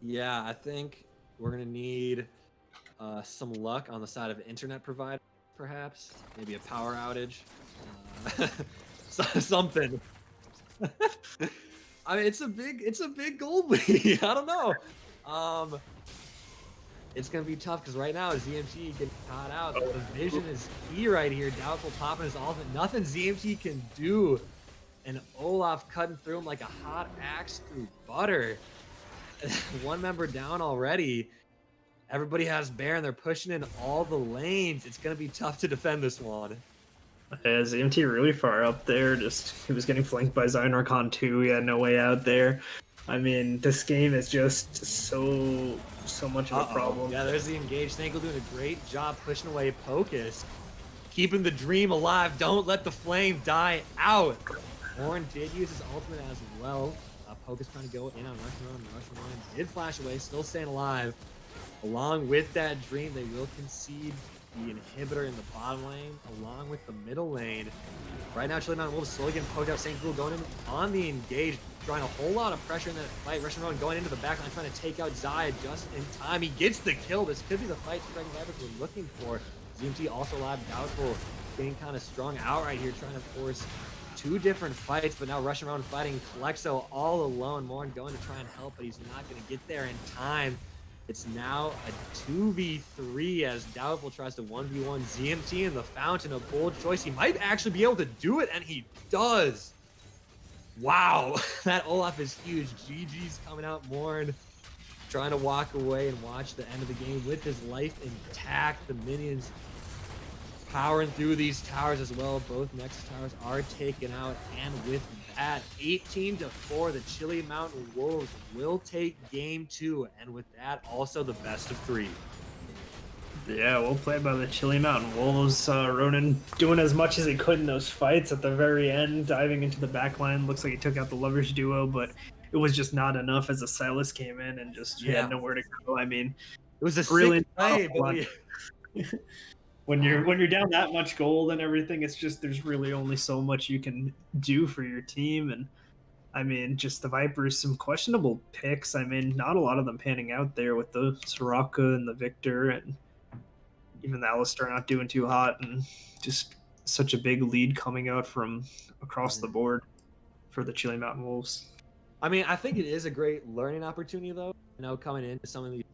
Yeah, I think we're going to need some luck on the side of internet provider, perhaps. Maybe a power outage. Something. I mean, it's a big gold lead. I don't know. It's gonna be tough because right now ZMT getting caught out. The vision is key right here. Doubtful popping his ultimate. Nothing ZMT can do. And Olaf cutting through him like a hot axe through butter. 1 member down already. Everybody has Baron. They're pushing in all the lanes. It's gonna be tough to defend this one. Yeah, ZMT really far up there. Just he was getting flanked by Zynarkon too. He had no way out there. I mean, this game is just so much of a problem. Yeah, there's the engage. Thankful doing a great job pushing away Pocus. Keeping the dream alive. Don't let the flame die out. Ornn did use his ultimate as well. Poke is trying to go in on Russian Run did flash away, still staying alive. Along with that Dream, they will concede the inhibitor in the bottom lane, along with the middle lane. Right now, Chili Mountain Wolves slowly getting poked out. St. Ghoul going in on the engage, drawing a whole lot of pressure in that fight. Russian Rowan going into the backline, trying to take out Zaya just in time. He gets the kill. This could be the fight Striking Vipers were looking for. ZMT also allowed Doubtful, getting kind of strung out right here, trying to force two different fights, but now Russian Rowan fighting Kalexo all alone. Morn going to try and help, but he's not going to get there in time. It's now a 2v3 as Doubtful tries to 1v1 ZMT in the Fountain. A bold choice. He might actually be able to do it, and he does. Wow, that Olaf is huge. GG's coming out. Morn trying to walk away and watch the end of the game with his life intact. The minions powering through these towers as well. Both Nexus towers are taken out, and with that, 18-4, the Chili Mountain Wolves will take game 2, and with that, also the best of 3. Yeah, well played by the Chili Mountain Wolves. Ronan doing as much as he could in those fights at the very end, diving into the back line. Looks like he took out the lovers duo, but it was just not enough as the Silas came in and just he had nowhere to go. I mean, it was a really sick play, but when you're down that much gold and everything, it's just there's really only so much you can do for your team. And I mean, just the Vipers, some questionable picks. I mean, not a lot of them panning out there with the Soraka and the Victor, and even the Alistar not doing too hot, and just such a big lead coming out from across the board for the Chili Mountain Wolves. I mean, I think it is a great learning opportunity, though. Coming into some of these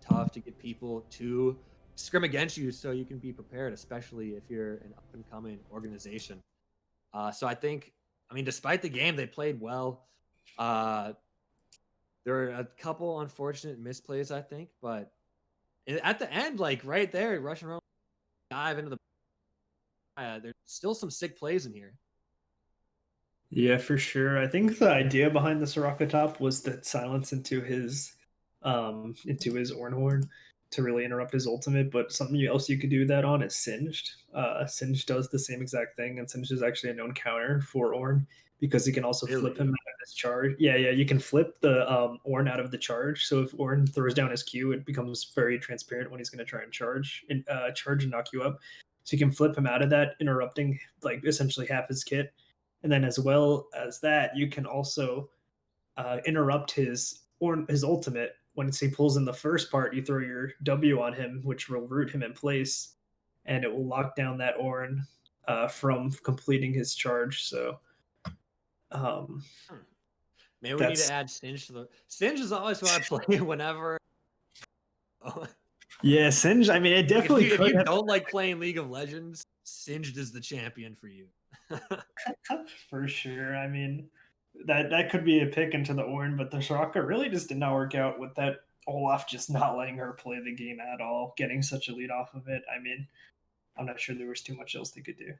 tough to get people to scrim against you so you can be prepared, especially if you're an up-and-coming organization. So I think, I mean, despite the game, they played well. There were a couple unfortunate misplays, I think, but at the end, like right there, Russian Rowan dive into the. There's still some sick plays in here. Yeah, for sure. I think the idea behind the Soraka top was that silence into his Ornhorn to really interrupt his ultimate, but something else you could do that on is Singed. Singed does the same exact thing, and Singed is actually a known counter for Ornn because he can also flip him out of his charge. Yeah, you can flip the Ornn out of the charge. So if Ornn throws down his Q, it becomes very transparent when he's going to try and charge and knock you up. So you can flip him out of that, interrupting like essentially half his kit. And then as well as that, you can also interrupt his ultimate. Once he pulls in the first part, you throw your W on him, which will root him in place, and it will lock down that Ornn from completing his charge. So maybe we need to add Singe to the. Singe is always what I play whenever. Yeah, Singe. I mean, it definitely. If you don't like playing League of Legends, Singed is the champion for you. For sure. I mean, that could be a pick into the Ornn, but the Soraka really just did not work out with that Olaf just not letting her play the game at all, getting such a lead off of it. I mean, I'm not sure there was too much else they could do.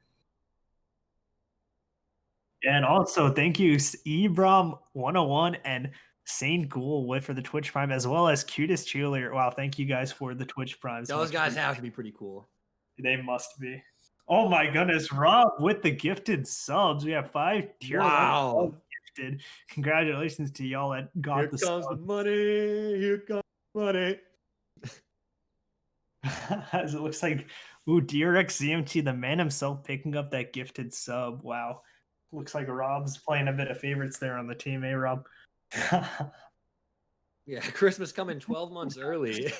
And also, thank you, Ebrom101 and Saint Ghoul for the Twitch Prime, as well as Cutest Cheerleader. Wow, thank you guys for the Twitch Primes. Those guys have to be pretty cool. They must be. Oh my goodness, Rob with the gifted subs. We have 5 tier 1 gifted. Congratulations to y'all that got Here comes the money. Here comes the money. As it looks like, DRX ZMT, the man himself, picking up that gifted sub. Wow. Looks like Rob's playing a bit of favorites there on the team, eh, Rob? Yeah, Christmas coming 12 months early.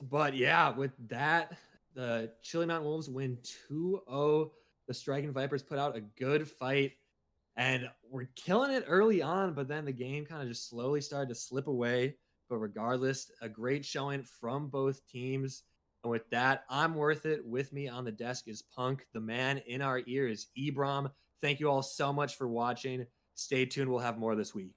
But yeah, with that, the Chili Mountain Wolves win 2-0. The Striking Vipers put out a good fight, and we're killing it early on, but then the game kind of just slowly started to slip away. But regardless, a great showing from both teams. And with that, I'm worth it. With me on the desk is Punk. The man in our ear is Ebrom. Thank you all so much for watching. Stay tuned. We'll have more this week.